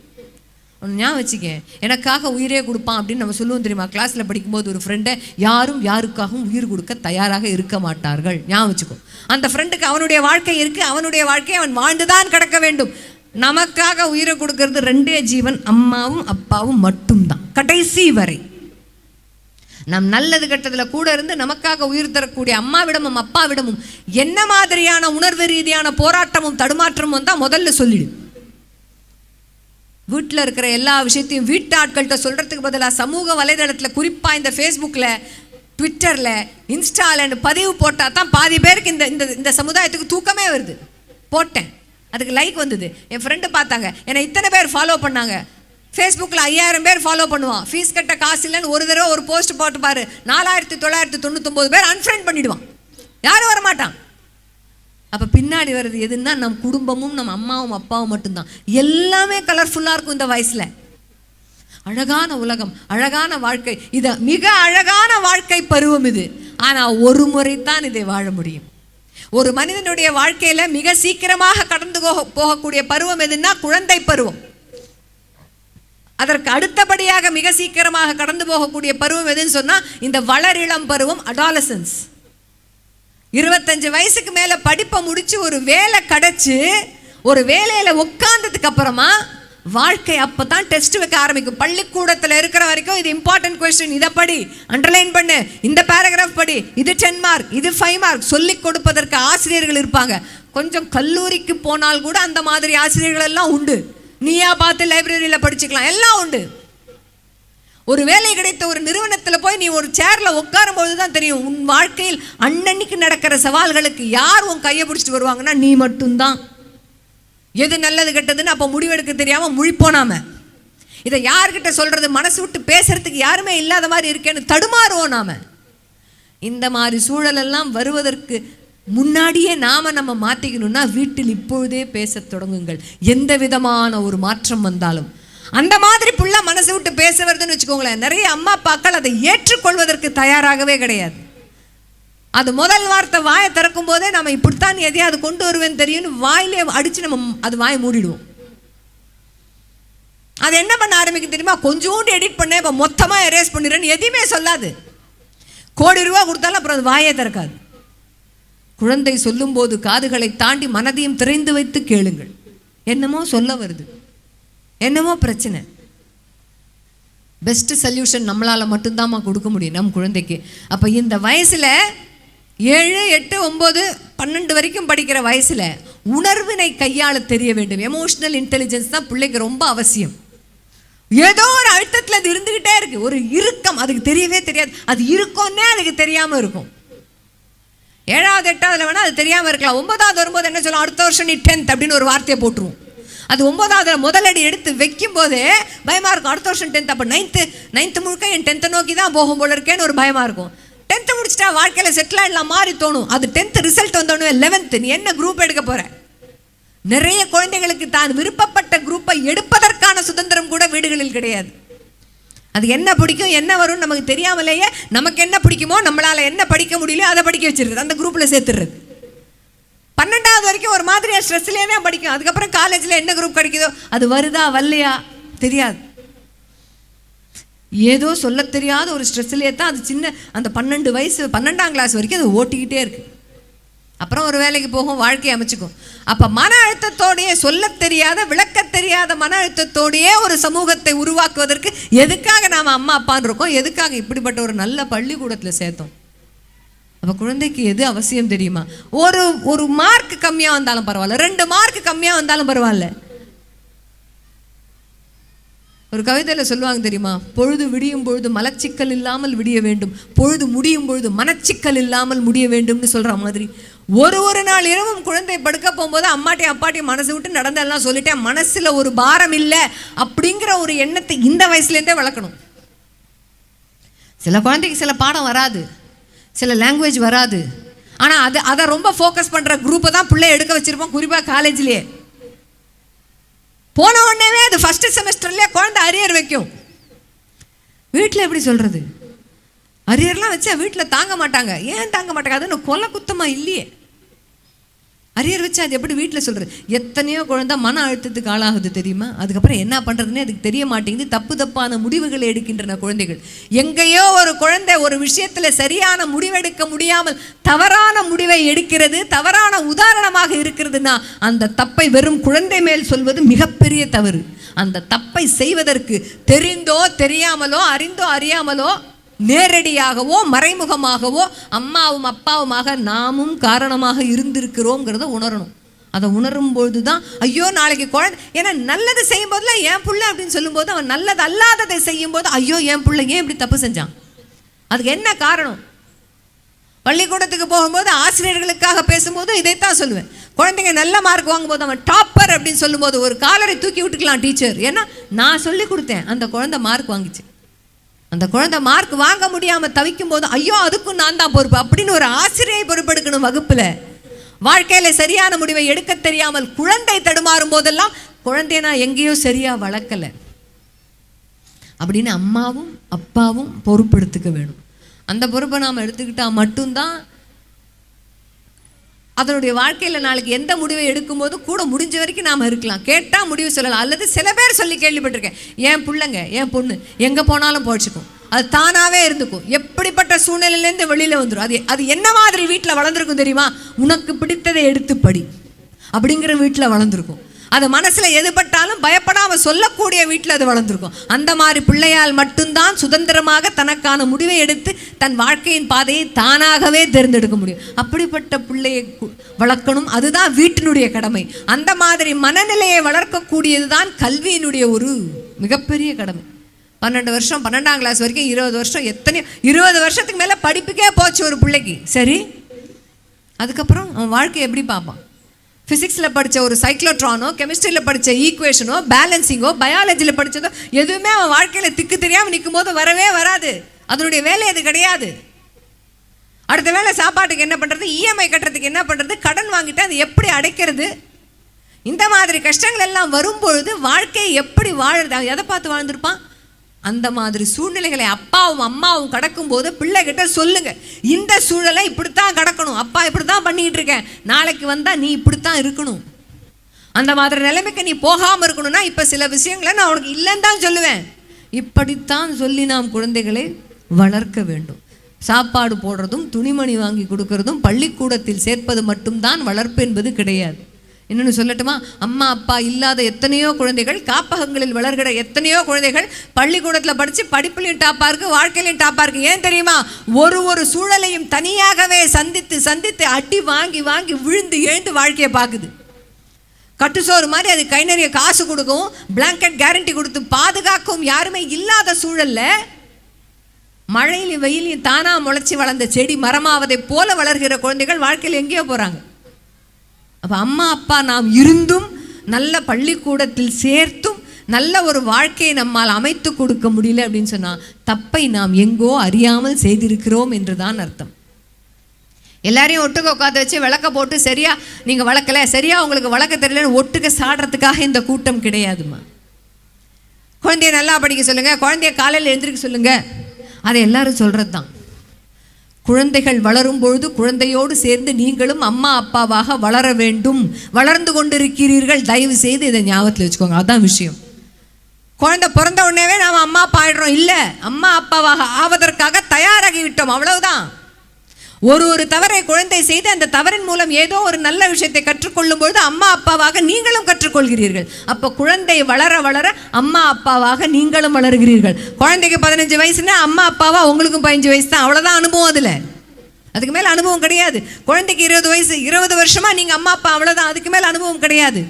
ஞாபகம் வச்சுக்க, எனக்காக உயிரே கொடுப்பான் அப்படின்னு நம்ம சொல்லுவோம் தெரியுமா? கிளாஸில் படிக்கும்போது ஒரு ஃப்ரெண்டை யாரும் யாருக்காகவும் உயிர் கொடுக்க தயாராக இருக்க மாட்டார்கள். ஞாபகம் வச்சுக்கோ. அந்த ஃப்ரெண்டுக்கு அவனுடைய வாழ்க்கை இருக்குது, அவனுடைய வாழ்க்கையை அவன் வாழ்ந்துதான் கிடக்க வேண்டும். நமக்காக உயிரை கொடுக்கறது 2 ஜீவன், அம்மாவும் அப்பாவும் மட்டும்தான் கடைசி வரை. நம் நல்லது கெட்டதில் கூட இருந்து நமக்காக உயிர் தரக்கூடிய அம்மாவிடமும் அப்பாவிடமும் என்ன மாதிரியான உணர்வு ரீதியான போராட்டமும் தடுமாற்றமும் தான் முதல்ல சொல்லிடு. வீட்டில் இருக்கிற எல்லா விஷயத்தையும் வீட்டு ஆட்கள்கிட்ட சொல்கிறதுக்கு பதிலாக சமூக வலைதளத்தில், குறிப்பாக இந்த ஃபேஸ்புக்கில், ட்விட்டரில், இன்ஸ்டாலன்னு பதிவு போட்டால் தான் பாதி பேருக்கு இந்த சமுதாயத்துக்கு தூக்கமே வருது. போட்டேன், அதுக்கு லைக் வந்தது, என் ஃப்ரெண்டு பார்த்தாங்க, என்னை இத்தனை பேர் ஃபாலோ பண்ணாங்க. ஃபேஸ்புக்கில் 5000 பேர் ஃபாலோ பண்ணுவான். ஃபீஸ் கட்ட காசு இல்லைன்னு ஒரு தடவை ஒரு போஸ்ட் போட்டு பாரு, 4999 பேர் அன்ஃப்ரெண்ட் பண்ணிடுவான். யாரும் வரமாட்டான். அப்போ பின்னாடி வர்றது எதுன்னா நம் குடும்பமும் நம் அம்மாவும் அப்பாவும் மட்டும்தான். எல்லாமே கலர்ஃபுல்லாக இருக்கும் இந்த வயசில். அழகான உலகம், அழகான வாழ்க்கை, இது மிக அழகான வாழ்க்கை பருவம் இது. ஆனால் ஒரு முறை தான் இதை வாழ முடியும். ஒரு மனிதனுடைய வாழ்க்கையில் மிக சீக்கிரமாக கடந்து போகக்கூடிய பருவம் எதுன்னா குழந்தை பருவம். அதற்கு அடுத்தபடியாக மிக சீக்கிரமாக கடந்து போகக்கூடிய பருவம் எதுன்னு சொன்னால் இந்த வளரிளம் பருவம், அடாலசன்ஸ். 25 வயசுக்கு மேலே படிப்பை முடித்து ஒரு வேலை கிடச்சி ஒரு வேலையில் உட்கார்ந்ததுக்கு அப்புறமா வாழ்க்கை அப்போ தான் டெஸ்ட் வைக்க ஆரம்பிக்கும். பள்ளிக்கூடத்தில் இருக்கிற வரைக்கும் இது இம்பார்ட்டன்ட் கொஸ்டின், இதை படி, அண்டர்லைன் பண்ணு, இந்த பேராகிராஃப் படி, இது 10 மார்க், இது 5 மார்க் சொல்லி கொடுப்பதற்கு ஆசிரியர்கள் இருப்பாங்க. கொஞ்சம் கல்லூரிக்கு போனால் கூட அந்த மாதிரி ஆசிரியர்கள் எல்லாம் உண்டு. நீயா பார்த்து லைப்ரரியில் படிச்சுக்கலாம், எல்லாம் உண்டு. ஒரு வேலை கிடைத்த ஒரு நிறுவனத்தில் போய் நீ ஒரு சேரில் உட்காரும் போது தான் தெரியும் உன் வாழ்க்கையில் அன்னன்னைக்கு நடக்கிற சவால்களுக்கு யார் உன் கையை பிடிச்சிட்டு வருவாங்கன்னா நீ மட்டும்தான். எது நல்லது கெட்டதுன்னு அப்போ முடிவெடுக்க தெரியாமல் முழிப்போனாம. இதை யார்கிட்ட சொல்கிறது, மனசு விட்டு பேசுறதுக்கு யாருமே இல்லாத மாதிரி இருக்கேன்னு தடுமாறுவோம் நாம. இந்த மாதிரி சூழலெல்லாம் வருவதற்கு முன்னாடியே நம்ம மாற்றிக்கணும்னா வீட்டில் இப்பொழுதே பேச தொடங்குங்கள். எந்த விதமான ஒரு மாற்றம் வந்தாலும் அந்த மாதிரி புள்ள மனசு விட்டு பேச வருதுன்னு வச்சுக்கோங்களேன். நிறைய அம்மா அப்பாக்கள் அதை ஏற்றுக்கொள்வதற்கு தயாராகவே கிடையாது. அது முதல் வார்த்தை வாயை திறக்கும் போதே நம்ம இப்படித்தான் எதையாவது கொண்டு வருவேன்னு தெரியும்னு வாயிலே அடித்து நம்ம அது வாயை மூடிடுவோம். அது என்ன பண்ண ஆரம்பிக்கும் தெரியுமா? கொஞ்சோண்டு எடிட் பண்ண இப்போ மொத்தமாக எரேஸ் பண்ணிடுறேன்னு எதையுமே சொல்லாது. ₹1,00,00,000 கொடுத்தாலும் அப்புறம் அது வாயே திறக்காது. குழந்தை சொல்லும்போது காதுகளை தாண்டி மனதையும் திறந்து வைத்து கேளுங்கள். என்னமோ சொல்ல வருது, என்னமோ பிரச்சனை. பெஸ்ட் சொல்யூஷன் நம்மளால் மட்டும்தாம்மா கொடுக்க முடியும் நம் குழந்தைக்கு. அப்போ இந்த வயசில் 7, 8, 9, 12 வரைக்கும் படிக்கிற வயசில் உணர்வினை கையாள தெரிய வேண்டும். எமோஷனல் இன்டெலிஜென்ஸ் தான் பிள்ளைக்கு ரொம்ப அவசியம். ஏதோ ஒரு அழுத்தத்தில் அது இருந்துக்கிட்டே இருக்கு, ஒரு இறுக்கம், அதுக்கு தெரியவே தெரியாது. அது இருக்கும்னே அதுக்கு தெரியாமல் இருக்கும். 7வது 8வது வேணால் அது தெரியாமல் இருக்கலாம். 9வது வரும்போது என்ன சொல்லலாம், அடுத்த வருஷம் நீ 10th அப்படின்னு ஒரு வார்த்தையை போட்டுருவோம். அது 9வது முதலடி எடுத்து வைக்கும் போதே பயமாக இருக்கும். அடுத்த வருஷம் 10th, அப்போ 9th முழுக்க என் 10th நோக்கி தான் போகும் போல இருக்கேன்னு ஒரு பயமாக இருக்கும். 10th முடிச்சிட்டா வாழ்க்கையில் செட்டில் ஆகிடலாம் மாதிரி தோணும். அது 10th ரிசல்ட் வந்தோடனே 11th நீ என்ன குரூப் எடுக்க போகிற. நிறைய குழந்தைகளுக்கு தான் விருப்பப்பட்ட குரூப்பை எடுப்பதற்கான சுதந்திரம் கூட வீடுகளில் கிடையாது. அது என்ன பிடிக்கும், என்ன வரும் நமக்கு தெரியாமலேயே நமக்கு என்ன பிடிக்குமோ, நம்மளால் என்ன படிக்க முடியலையோ அதை படிக்க வச்சிருது, அந்த குரூப்பில் சேர்த்துடுறது. 12வது வரைக்கும் ஒரு மாதிரியாக ஸ்ட்ரெஸ்லேயே தான் படிக்கும். அதுக்கப்புறம் காலேஜில் என்ன குரூப் கிடைக்குதோ அது வருதா வரலையா தெரியாது. ஏதோ சொல்ல தெரியாத ஒரு ஸ்ட்ரெஸ்லேயே தான் அது சின்ன அந்த 12 வயசு 12ஆம் கிளாஸ் வரைக்கும் அது ஓட்டிக்கிட்டே இருக்கு. அப்புறம் ஒரு வேலைக்கு போகும், வாழ்க்கையை அமைச்சுக்கும். அப்போ மன அழுத்தத்தோடையே, சொல்ல தெரியாத விளக்க தெரியாத மன அழுத்தத்தோடையே ஒரு சமூகத்தை உருவாக்குவதற்கு எதுக்காக நாம் அம்மா அப்பான்னு இருக்கோம், எதுக்காக இப்படிப்பட்ட ஒரு நல்ல பள்ளிக்கூடத்தில் சேர்த்தோம். அப்போ குழந்தைக்கு எது அவசியம் தெரியுமா? ஒரு மார்க் கம்மியாக வந்தாலும் பரவாயில்ல, 2 மார்க் கம்மியாக வந்தாலும் பரவாயில்ல. ஒரு கவிதையில் சொல்லுவாங்க தெரியுமா, பொழுது விடியும் பொழுது மலச்சிக்கல் இல்லாமல் விடிய வேண்டும், பொழுது முடியும் பொழுது மனச்சிக்கல் இல்லாமல் முடிய வேண்டும்னு சொல்கிற மாதிரி ஒரு நாள் இரவும் குழந்தை படுக்க போகும்போது அம்மாட்டையும் அப்பாட்டையும் மனசு விட்டு நடந்தெல்லாம் சொல்லிட்டேன், மனசில் ஒரு பாரம் இல்லை அப்படிங்கிற ஒரு எண்ணத்தை இந்த வயசுலேருந்தே வளர்க்கணும். சில குழந்தைக்கு சில பாடம் வராது, சில லாங்குவேஜ் வராது. ஆனால் அதை ரொம்ப ஃபோக்கஸ் பண்ணுற குரூப்பை தான் பிள்ளை எடுக்க வச்சுருப்போம். குறிப்பாக காலேஜ்லேயே போன உடனே அது ஃபர்ஸ்ட் செமஸ்டர்லேயே குழந்தை அரியர் வைக்கும். வீட்டில் எப்படி சொல்கிறது, அரியர்லாம் வச்சா வீட்டில் தாங்க மாட்டாங்க. ஏன் தாங்க மாட்டாங்க, அது கொலை குத்தமாக இல்லையே. அரியர் வச்சு அது எப்படி வீட்டில் சொல்கிறது? எத்தனையோ குழந்தை மன அழுத்தத்துக்கு ஆளாகுது தெரியுமா? அதுக்கப்புறம் என்ன பண்ணுறதுன்னே அதுக்கு தெரிய மாட்டேங்குது. தப்பான முடிவுகளை எடுக்கின்றன குழந்தைகள். எங்கேயோ ஒரு குழந்தை ஒரு விஷயத்தில் சரியான முடிவெடுக்க முடியாமல் தவறான முடிவை எடுக்கிறது, தவறான உதாரணமாக இருக்கிறதுனா அந்த தப்பை வெறும் குழந்தை மேல் சொல்வது மிகப்பெரிய தவறு. அந்த தப்பை செய்வதற்கு தெரிந்தோ தெரியாமலோ, அறிந்தோ அறியாமலோ, நேரடியாகவோ மறைமுகமாகவோ அம்மாவும் அப்பாவுமாக நாமும் காரணமாக இருந்திருக்கிறோங்கிறத உணரணும். அதை உணரும் பொழுது தான் ஐயோ நாளைக்கு குழந்தை, ஏன்னா நல்லது செய்யும் போதுலாம் என் பிள்ளை அப்படின்னு சொல்லும்போது, அவன் நல்லது அல்லாததை செய்யும் போது ஐயோ என் பிள்ளை ஏன் இப்படி தப்பு செஞ்சான், அதுக்கு என்ன காரணம். பள்ளிக்கூடத்துக்கு போகும்போது ஆசிரியர்களுக்காக பேசும்போது இதைத்தான் சொல்லுவேன். குழந்தைங்க நல்ல மார்க் வாங்கும்போது அவன் டாப்பர் அப்படின்னு சொல்லும்போது ஒரு காலரை தூக்கி விட்டுக்கலாம் டீச்சர், ஏன்னா நான் சொல்லி கொடுத்தேன், அந்த குழந்தை மார்க் வாங்கிச்சு. அந்த குழந்தை மார்க் வாங்க முடியாமல் தவிக்கும் போது ஐயோ அதுக்கும் நான் தான் பொறுப்பு அப்படின்னு ஒரு ஆசிரியை பொறுப்பெடுக்கணும். வகுப்பில் வாழ்க்கையில் சரியான முடிவை எடுக்க தெரியாமல் குழந்தை தடுமாறும் போதெல்லாம் குழந்தைய நான் எங்கேயோ சரியாக வளர்க்கலை அப்படின்னு அம்மாவும் அப்பாவும் பொறுப்பெடுத்துக்க வேணும். அந்த பொறுப்பை நாம் எடுத்துக்கிட்டால் மட்டும்தான் அதனுடைய வாழ்க்கையில் நாளைக்கு எந்த முடிவை எடுக்கும்போது கூட முடிஞ்ச வரைக்கும் நாம் இருக்கலாம். கேட்டால் முடிவு சொல்லலாம். அல்லது சில பேர் சொல்லி கேள்விப்பட்டிருக்கேன், என் பிள்ளைங்க என் பொண்ணு எங்கே போனாலும் போச்சுக்கும், அது தானாகவே இருந்துக்கும், எப்படிப்பட்ட சூழ்நிலையிலேருந்து வெளியில் வந்துடும். அது என்ன மாதிரி வீட்டில் வளர்ந்துருக்கும் தெரியுமா? உனக்கு பிடித்ததை எடுத்து படி அப்படிங்கிற வீட்டில் வளர்ந்துருக்கும். அது மனசில் எதுப்பட்டாலும் பயப்படாமல் சொல்லக்கூடிய வீட்டில் அது வளர்ந்துருக்கும். அந்த மாதிரி பிள்ளையால் மட்டும்தான் சுதந்திரமாக தனக்கான முடிவை எடுத்து தன் வாழ்க்கையின் பாதையை தானாகவே தேர்ந்தெடுக்க முடியும். அப்படிப்பட்ட பிள்ளையை வளர்க்கணும், அதுதான் வீட்டினுடைய கடமை. அந்த மாதிரி மனநிலையை வளர்க்கக்கூடியது தான் கல்வியினுடைய ஒரு மிகப்பெரிய கடமை. 12 வருஷம் 12ஆம் கிளாஸ் வரைக்கும் 20 வருஷம், எத்தனையோ 20 வருஷத்துக்கு மேலே படிப்புக்கே போச்சு ஒரு பிள்ளைக்கு. சரி, அதுக்கப்புறம் அவன் வாழ்க்கையை எப்படி பார்ப்பான்? ஃபிசிக்ஸில் படித்த ஒரு சைக்ளோட்ரானோ, கெமிஸ்ட்ரியில் படித்த ஈக்குவேஷனோ, பேலன்சிங்கோ, பயாலஜியில் படித்ததோ எதுவுமே அவன் வாழ்க்கையில் திக்கு தெரியாமல் நிற்கும் போது வரவே வராது. அதனுடைய வேலை அது கிடையாது. அடுத்த வேலை சாப்பாட்டுக்கு என்ன பண்ணுறது, இஎம்ஐ கட்டுறதுக்கு என்ன பண்ணுறது, கடன் வாங்கிட்டு அது எப்படி அடைக்கிறது, இந்த மாதிரி கஷ்டங்கள் எல்லாம் வரும்பொழுது வாழ்க்கையை எப்படி வாழுறது, எதை பார்த்து வாழ்ந்துருப்பான்? அந்த மாதிரி சூழ்நிலைகளை அப்பாவும் அம்மாவும் கடக்கும் போது பிள்ளைகிட்ட சொல்லுங்க, இந்த சூழலை இப்படித்தான் கடக்கணும், அப்பா இப்படித்தான் பண்ணிக்கிட்டு இருக்கேன், நாளைக்கு வந்தா நீ இப்படித்தான் இருக்கணும், அந்த மாதிரி நிலைமைக்கு நீ போகாமல் இருக்கணும்னா இப்போ சில விஷயங்களை நான் உனக்கு இல்லைன்னு தான் சொல்லுவேன். இப்படித்தான் சொல்லி நாம் குழந்தைகளை வளர்க்க வேண்டும். சாப்பாடு போடுறதும் துணிமணி வாங்கி கொடுக்கறதும் பள்ளிக்கூடத்தில் சேர்ப்பது மட்டும்தான் வளர்ப்பு என்பது கிடையாது. இன்னொன்று சொல்லட்டுமா, அம்மா அப்பா இல்லாத எத்தனையோ குழந்தைகள், காப்பகங்களில் வளர்கிற எத்தனையோ குழந்தைகள் பள்ளிக்கூடத்தில் படித்து படிப்புலையும் டாப்பாக இருக்குது, வாழ்க்கையிலையும் டாப்பாக இருக்குது. ஏன் தெரியுமா? ஒரு சூழலையும் தனியாகவே சந்தித்து சந்தித்து அடி வாங்கி வாங்கி விழுந்து எழுந்து வாழ்க்கையை பார்க்குது. கட்டுசோறு மாதிரி அது கை நிறைய காசு கொடுக்கும், பிளாங்கெட் கேரண்டி கொடுத்து பாதுகாக்கும் யாருமே இல்லாத சூழல்ல மழையிலையும் வெயிலையும் தானா முளைச்சி வளர்ந்த செடி மரமாவதை போல வளர்கிற குழந்தைகள் வாழ்க்கையில் எங்கேயோ போகிறாங்க. அப்போ அம்மா அப்பா நாம் இருந்தும் நல்ல பள்ளிக்கூடத்தில் சேர்த்தும் நல்ல ஒரு வாழ்க்கையை நம்மால் அமைத்து கொடுக்க முடியல அப்படின்னு சொன்னால் தப்பை நாம் எங்கோ அறியாமல் செய்திருக்கிறோம் என்று தான் அர்த்தம். எல்லாரையும் ஒட்டுக்க உட்காந்து வச்சு விளக்க போட்டு சரியா நீங்கள் வளர்க்கலை, சரியா உங்களுக்கு வளர்க்க தெரியலன்னு ஒட்டுக்க சாடுறதுக்காக இந்த கூட்டம் கிடையாதுமா. குழந்தைய நல்லா படிக்க சொல்லுங்கள், குழந்தைய காலையில் எழுந்திரிக்க சொல்லுங்கள், அதை எல்லாரும் சொல்கிறது தான். குழந்தைகள் வளரும் பொழுது குழந்தையோடு சேர்ந்து நீங்களும் அம்மா அப்பாவாக வளர வேண்டும். வளர்ந்து கொண்டிருக்கிறீர்கள், தயவு செய்து இதை ஞாபகத்தில் வச்சுக்கோங்க. அதுதான் விஷயம். குழந்தை பிறந்த உடனேவே நாம் அம்மா அப்பா ஆயிடுறோம் இல்லை, அம்மா அப்பாவாக ஆவதற்காக தயாராகி விட்டோம், அவ்வளவுதான். ஒரு தவறை குழந்தை செய்து அந்த தவறின் மூலம் ஏதோ ஒரு நல்ல விஷயத்தை கற்றுக்கொள்ளும் பொழுது அம்மா அப்பாவாக நீங்களும் கற்றுக்கொள்கிறீர்கள். அப்போ குழந்தை வளர வளர அம்மா அப்பாவாக நீங்களும் வளர்கிறீர்கள். குழந்தைக்கு 15 வயசுன்னா அம்மா அப்பாவா உங்களுக்கும் 15 வயசு தான், அவ்வளோதான் அனுபவம். அதுக்கு மேலே அனுபவம் கிடையாது. குழந்தைக்கு 20 வயசு, 20 வருஷமா நீங்கள் அம்மா அப்பா, அவ்வளோதான். அதுக்கு மேலே அனுபவம் கிடையாது.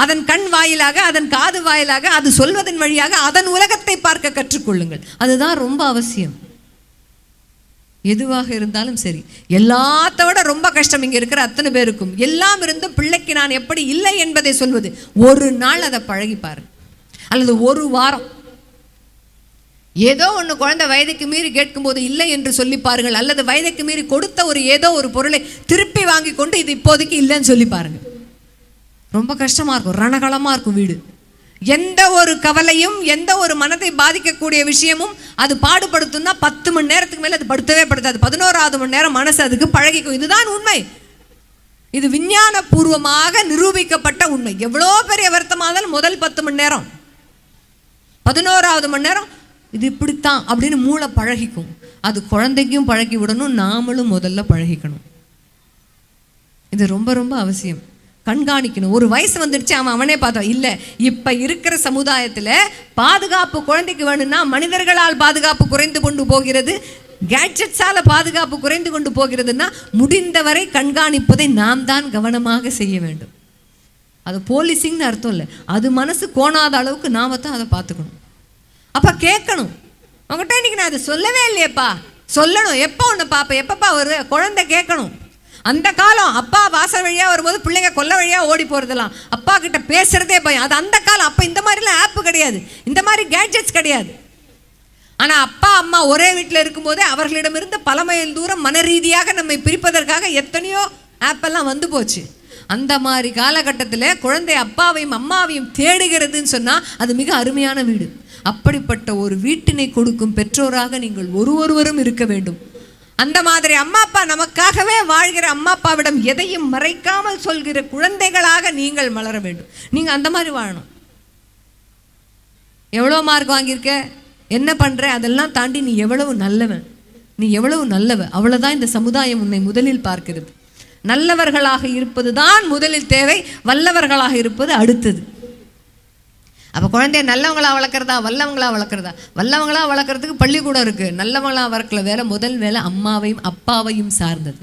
அதன் கண் வாயிலாக, அதன் காது வாயிலாக, அது சொல்வதன் வழியாக அதன் உலகத்தை பார்க்க கற்றுக்கொள்ளுங்கள். அதுதான் ரொம்ப அவசியம். எதுவாக இருந்தாலும் சரி, எல்லாத்தோட ரொம்ப கஷ்டம் இங்கே இருக்கிற அத்தனை பேருக்கும். எல்லாம் இருந்தும் பிள்ளைக்கு நான் எப்படி இல்லை என்பதை சொல்வது. ஒரு நாள் அதை பழகிப்பாரு, அல்லது ஒரு வாரம் ஏதோ ஒன்று குழந்தை வயதுக்கு மீறி கேட்கும்போது இல்லை என்று சொல்லி பாருங்கள், அல்லது வயதுக்கு மீறி கொடுத்த ஏதோ ஒரு பொருளை திருப்பி வாங்கி கொண்டு இது இப்போதைக்கு இல்லைன்னு சொல்லி பாருங்க. ரொம்ப கஷ்டமா இருக்கும், ரணகலமா இருக்கும் வீடு. எந்த ஒரு கவலையும் எந்த ஒரு மனதை பாதிக்கக்கூடிய விஷயமும் அது பாடுபடுத்தும்னா 10 மணி நேரத்துக்கு மேலே அது படுத்தவே படுத்தாது. 11வது மணி நேரம் மனசு அதுக்கு பழகிக்கும். இதுதான் உண்மை. இது விஞ்ஞான பூர்வமாக நிரூபிக்கப்பட்ட உண்மை. எவ்வளோ பெரிய வருத்தமாக இருந்தாலும் முதல் 10 மணி நேரம், 11வது மணி நேரம் இது இப்படித்தான் அப்படின்னு மூளை பழகிக்கும். அது குழந்தைக்கும் பழகி விடணும், நாமளும் முதல்ல பழகிக்கணும். இது ரொம்ப ரொம்ப அவசியம். கண்காணிக்கணும். ஒரு வயசு வந்துடுச்சு, அவனே பார்த்தோம் இல்லை. இப்போ இருக்கிற சமுதாயத்தில் பாதுகாப்பு குழந்தைக்கு வேணும்னா மனிதர்களால் பாதுகாப்பு குறைந்து கொண்டு போகிறது, கேட்ஜெட்ஸால் பாதுகாப்பு குறைந்து கொண்டு போகிறதுன்னா முடிந்தவரை கண்காணிப்பதை நாம் தான் கவனமாக செய்ய வேண்டும். அது போலீசிங்னு அர்த்தம் இல்லை, அது மனசு கோணாத அளவுக்கு நாம தான் அதை பார்த்துக்கணும். அப்போ கேட்கணும், உங்கள்கிட்ட இன்னைக்கு நான் அதை சொல்லவே இல்லையப்பா, சொல்லணும். எப்போ ஒன்று பார்ப்பேன், எப்பப்பா வருது, குழந்தை கேட்கணும். அந்த காலம் அப்பா வாசல் வழியாக வரும்போது பிள்ளைங்க கொல்ல வழியாக ஓடி போகிறதெல்லாம், அப்பா கிட்ட பேசுகிறதே பயம். அது அந்த காலம். அப்போ இந்த மாதிரிலாம் ஆப்பு கிடையாது, இந்த மாதிரி கேட்ஜெட்ஸ் கிடையாது. ஆனால் அப்பா அம்மா ஒரே வீட்டில் இருக்கும்போதே அவர்களிடமிருந்து பல மைல் தூரம் மன ரீதியாக நம்மை பிரிப்பதற்காக எத்தனையோ ஆப்பெல்லாம் வந்து போச்சு. அந்த மாதிரி காலகட்டத்தில் குழந்தை அப்பாவையும் அம்மாவையும் தேடுகிறதுன்னு சொன்னால் அது மிக அருமையான வீடு. அப்படிப்பட்ட ஒரு வீட்டினை கொடுக்கும் பெற்றோராக நீங்கள் ஒருவரும் இருக்க வேண்டும். அந்த மாதிரி அம்மா அப்பா நமக்காகவே வாழ்கிற அம்மா அப்பாவிடம் எதையும் மறைக்காமல் சொல்கிற குழந்தைகளாக நீங்கள் வளர வேண்டும். நீங்கள் அந்த மாதிரி வாழணும். எவ்வளோ மார்க் வாங்கியிருக்க, என்ன பண்ணுற, அதெல்லாம் தாண்டி நீ எவ்வளவு நல்லவன், நீ எவ்வளவு நல்லவ, அவ்வளோதான் இந்த சமுதாயம் உன்னை முதலில் பார்க்கிறது. நல்லவர்களாக இருப்பது தான் முதலில் தேவை, வல்லவர்களாக இருப்பது அடுத்தது. அப்போ குழந்தைய நல்லவங்களாக வளர்க்குறதா வல்லவங்களாக வளர்க்குறதா? வல்லவங்களாக வளர்க்குறதுக்கு பள்ளிக்கூடம் இருக்குது. நல்லவங்களாக வளர்க்கல வேலை, முதல் வேலை அம்மாவையும் அப்பாவையும் சார்ந்தது.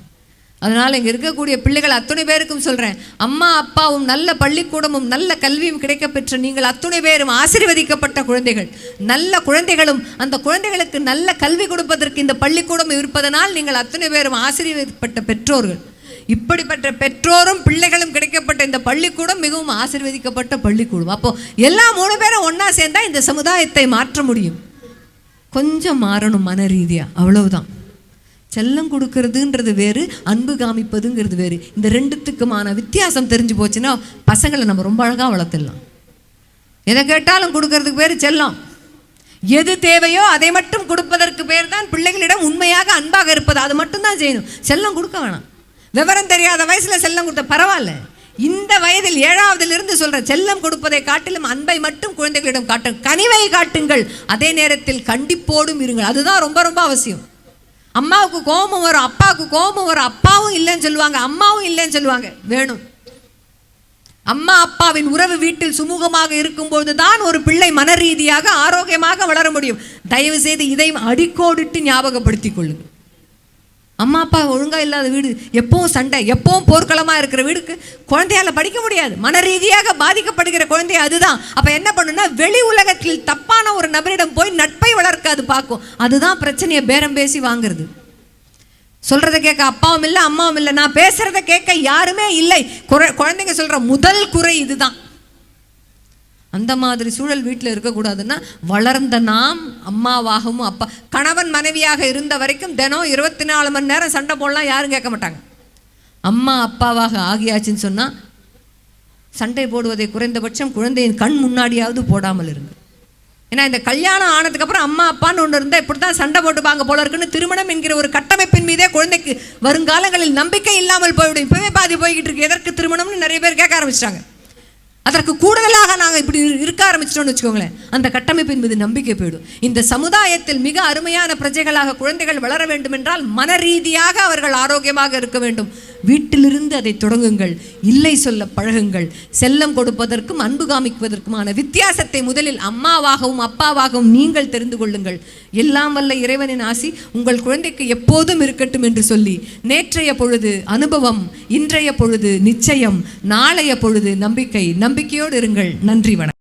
அதனால் இங்கே இருக்கக்கூடிய பிள்ளைகள் அத்துணை பேருக்கும் சொல்கிறேன், அம்மா அப்பாவும் நல்ல பள்ளிக்கூடமும் நல்ல கல்வியும் கிடைக்க பெற்ற நீங்கள் அத்துணை பேரும் ஆசீர்வதிக்கப்பட்ட குழந்தைகள். நல்ல குழந்தைகளும் அந்த குழந்தைகளுக்கு நல்ல கல்வி கொடுப்பதற்கு இந்த பள்ளிக்கூடம் இருப்பதனால் நீங்கள் அத்துணை பேரும் ஆசீர்வதிக்கப்பட்ட பெற்றோர்கள். இப்படிப்பட்ட பெற்றோரும் பிள்ளைகளும் கிடைக்கப்பட்ட இந்த பள்ளிக்கூடம் மிகவும் ஆசீர்வதிக்கப்பட்ட பள்ளிக்கூடம். அப்போ எல்லா 3 பேரும் ஒன்றா சேர்ந்தா இந்த சமுதாயத்தை மாற்ற முடியும். கொஞ்சம் மாறணும் மன ரீதியாக, அவ்வளவுதான். செல்லம் கொடுக்கறதுன்றது வேறு, அன்பு காமிப்பதுங்கிறது வேறு. இந்த ரெண்டுத்துக்குமான வித்தியாசம் தெரிஞ்சு போச்சுன்னா பசங்களை நம்ம ரொம்ப அழகாக வளர்த்துடலாம். எதை கேட்டாலும் கொடுக்கறதுக்கு பேர் செல்லம். எது தேவையோ அதை மட்டும் கொடுப்பதற்கு பேர் தான் பிள்ளைகளிடம் உண்மையாக அன்பாக இருப்பது. அது மட்டும்தான் செய்யணும், செல்லம் கொடுக்க வேணாம். விவரம் தெரியாத வயசில் செல்லம் கொடுத்த பரவாயில்ல, இந்த வயதில் 7வதிலிருந்து சொல்கிற செல்லம் கொடுப்பதை காட்டிலும் அன்பை மட்டும் குழந்தைகளிடம் காட்டும், கனிவை காட்டுங்கள், அதே நேரத்தில் கண்டிப்போடும் இருங்கள். அதுதான் ரொம்ப ரொம்ப அவசியம். அம்மாவுக்கு கோபம் வரும், அப்பாவுக்கு கோபம் வரும். அப்பாவும் இல்லைன்னு சொல்லுவாங்க, அம்மாவும் இல்லைன்னு சொல்லுவாங்க. வேணும். அம்மா அப்பாவின் உறவு வீட்டில் சுமூகமாக இருக்கும்போது தான் ஒரு பிள்ளை மன ரீதியாக ஆரோக்கியமாக வளர முடியும். தயவு செய்து இதையும் அடிக்கோடிட்டு ஞாபகப்படுத்திக் கொள்ளுங்கள். அம்மா அப்பா ஒழுங்கா இல்லாத வீடு, எப்பவும் சண்டை, எப்பவும் போர்க்களமாக இருக்கிற வீடுக்கு குழந்தையால படிக்க முடியாது. மன ரீதியாக பாதிக்கப்படுகிற குழந்தை அதுதான். அப்போ என்ன பண்ணுன்னா, வெளி உலகத்தில் தப்பான ஒரு நபரிடம் போய் நட்பை வளர்க்க அது பார்க்கும். அதுதான் பிரச்சனையை பேரம் பேசி வாங்குறது. சொல்றதை கேட்க அப்பாவும் இல்லை, அம்மாவும் இல்லை, நான் பேசுறதை கேட்க யாருமே இல்லை. குழந்தைங்க சொல்ற முதல் குறை இதுதான். அந்த மாதிரி சூழல் வீட்டில் இருக்கக்கூடாதுன்னா, வளர்ந்த நாம் அம்மாவாகவும் அப்பா கணவன் மனைவியாக இருந்த வரைக்கும் தினம் 24 மணி நேரம் சண்டை போடலாம், யாரும் கேட்க மாட்டாங்க. அம்மா அப்பாவாக ஆகியாச்சுன்னு சொன்னால் சண்டை போடுவதை குறைந்தபட்சம் குழந்தையின் கண் முன்னாடியாவது போடாமல் இருங்க. ஏன்னா இந்த கல்யாணம் ஆனதுக்கப்புறம் அம்மா அப்பான்னு ஒன்று இருந்தால் இப்படி தான் சண்டை போட்டுப்பாங்க போல இருக்குன்னு திருமணம் என்கிற ஒரு கட்டமைப்பின் மீதே குழந்தைக்கு வருங்காலங்களில் நம்பிக்கை இல்லாமல் போய்விடும். இப்போவே பாதி போய்கிட்டு இருக்கு. எதற்கு திருமணம்னு நிறைய பேர் கேட்க ஆரம்பிச்சிட்டாங்க. அதற்கு கூடுதலாக நாங்கள் இப்படி இருக்க ஆரம்பிச்சிட்டோம்னு வச்சுக்கோங்களேன், அந்த கட்டமைப்பின் மீது நம்பிக்கை போயிடும். இந்த சமுதாயத்தில் மிக அருமையான பிரஜைகளாக குழந்தைகள் வளர வேண்டும் என்றால் மன ரீதியாக அவர்கள் ஆரோக்கியமாக இருக்க வேண்டும். வீட்டிலிருந்து அதை தொடங்குங்கள். இல்லை சொல்ல பழகுங்கள். செல்லம் கொடுப்பதற்கும் அன்பு காமிப்பதற்குமான வித்தியாசத்தை முதலில் அம்மாவாகவும் அப்பாவாகவும் நீங்கள் தெரிந்து கொள்ளுங்கள். எல்லாம் வல்ல இறைவனின் ஆசி உங்கள் குழந்தைக்கு எப்போதும் இருக்கட்டும் என்று சொல்லி, நேற்றைய பொழுது அனுபவம், இன்றைய பொழுது நிச்சயம், நாளைய பொழுது நம்பிக்கை. நம்பிக்கையோடு இருங்கள். நன்றி, வணக்கம்.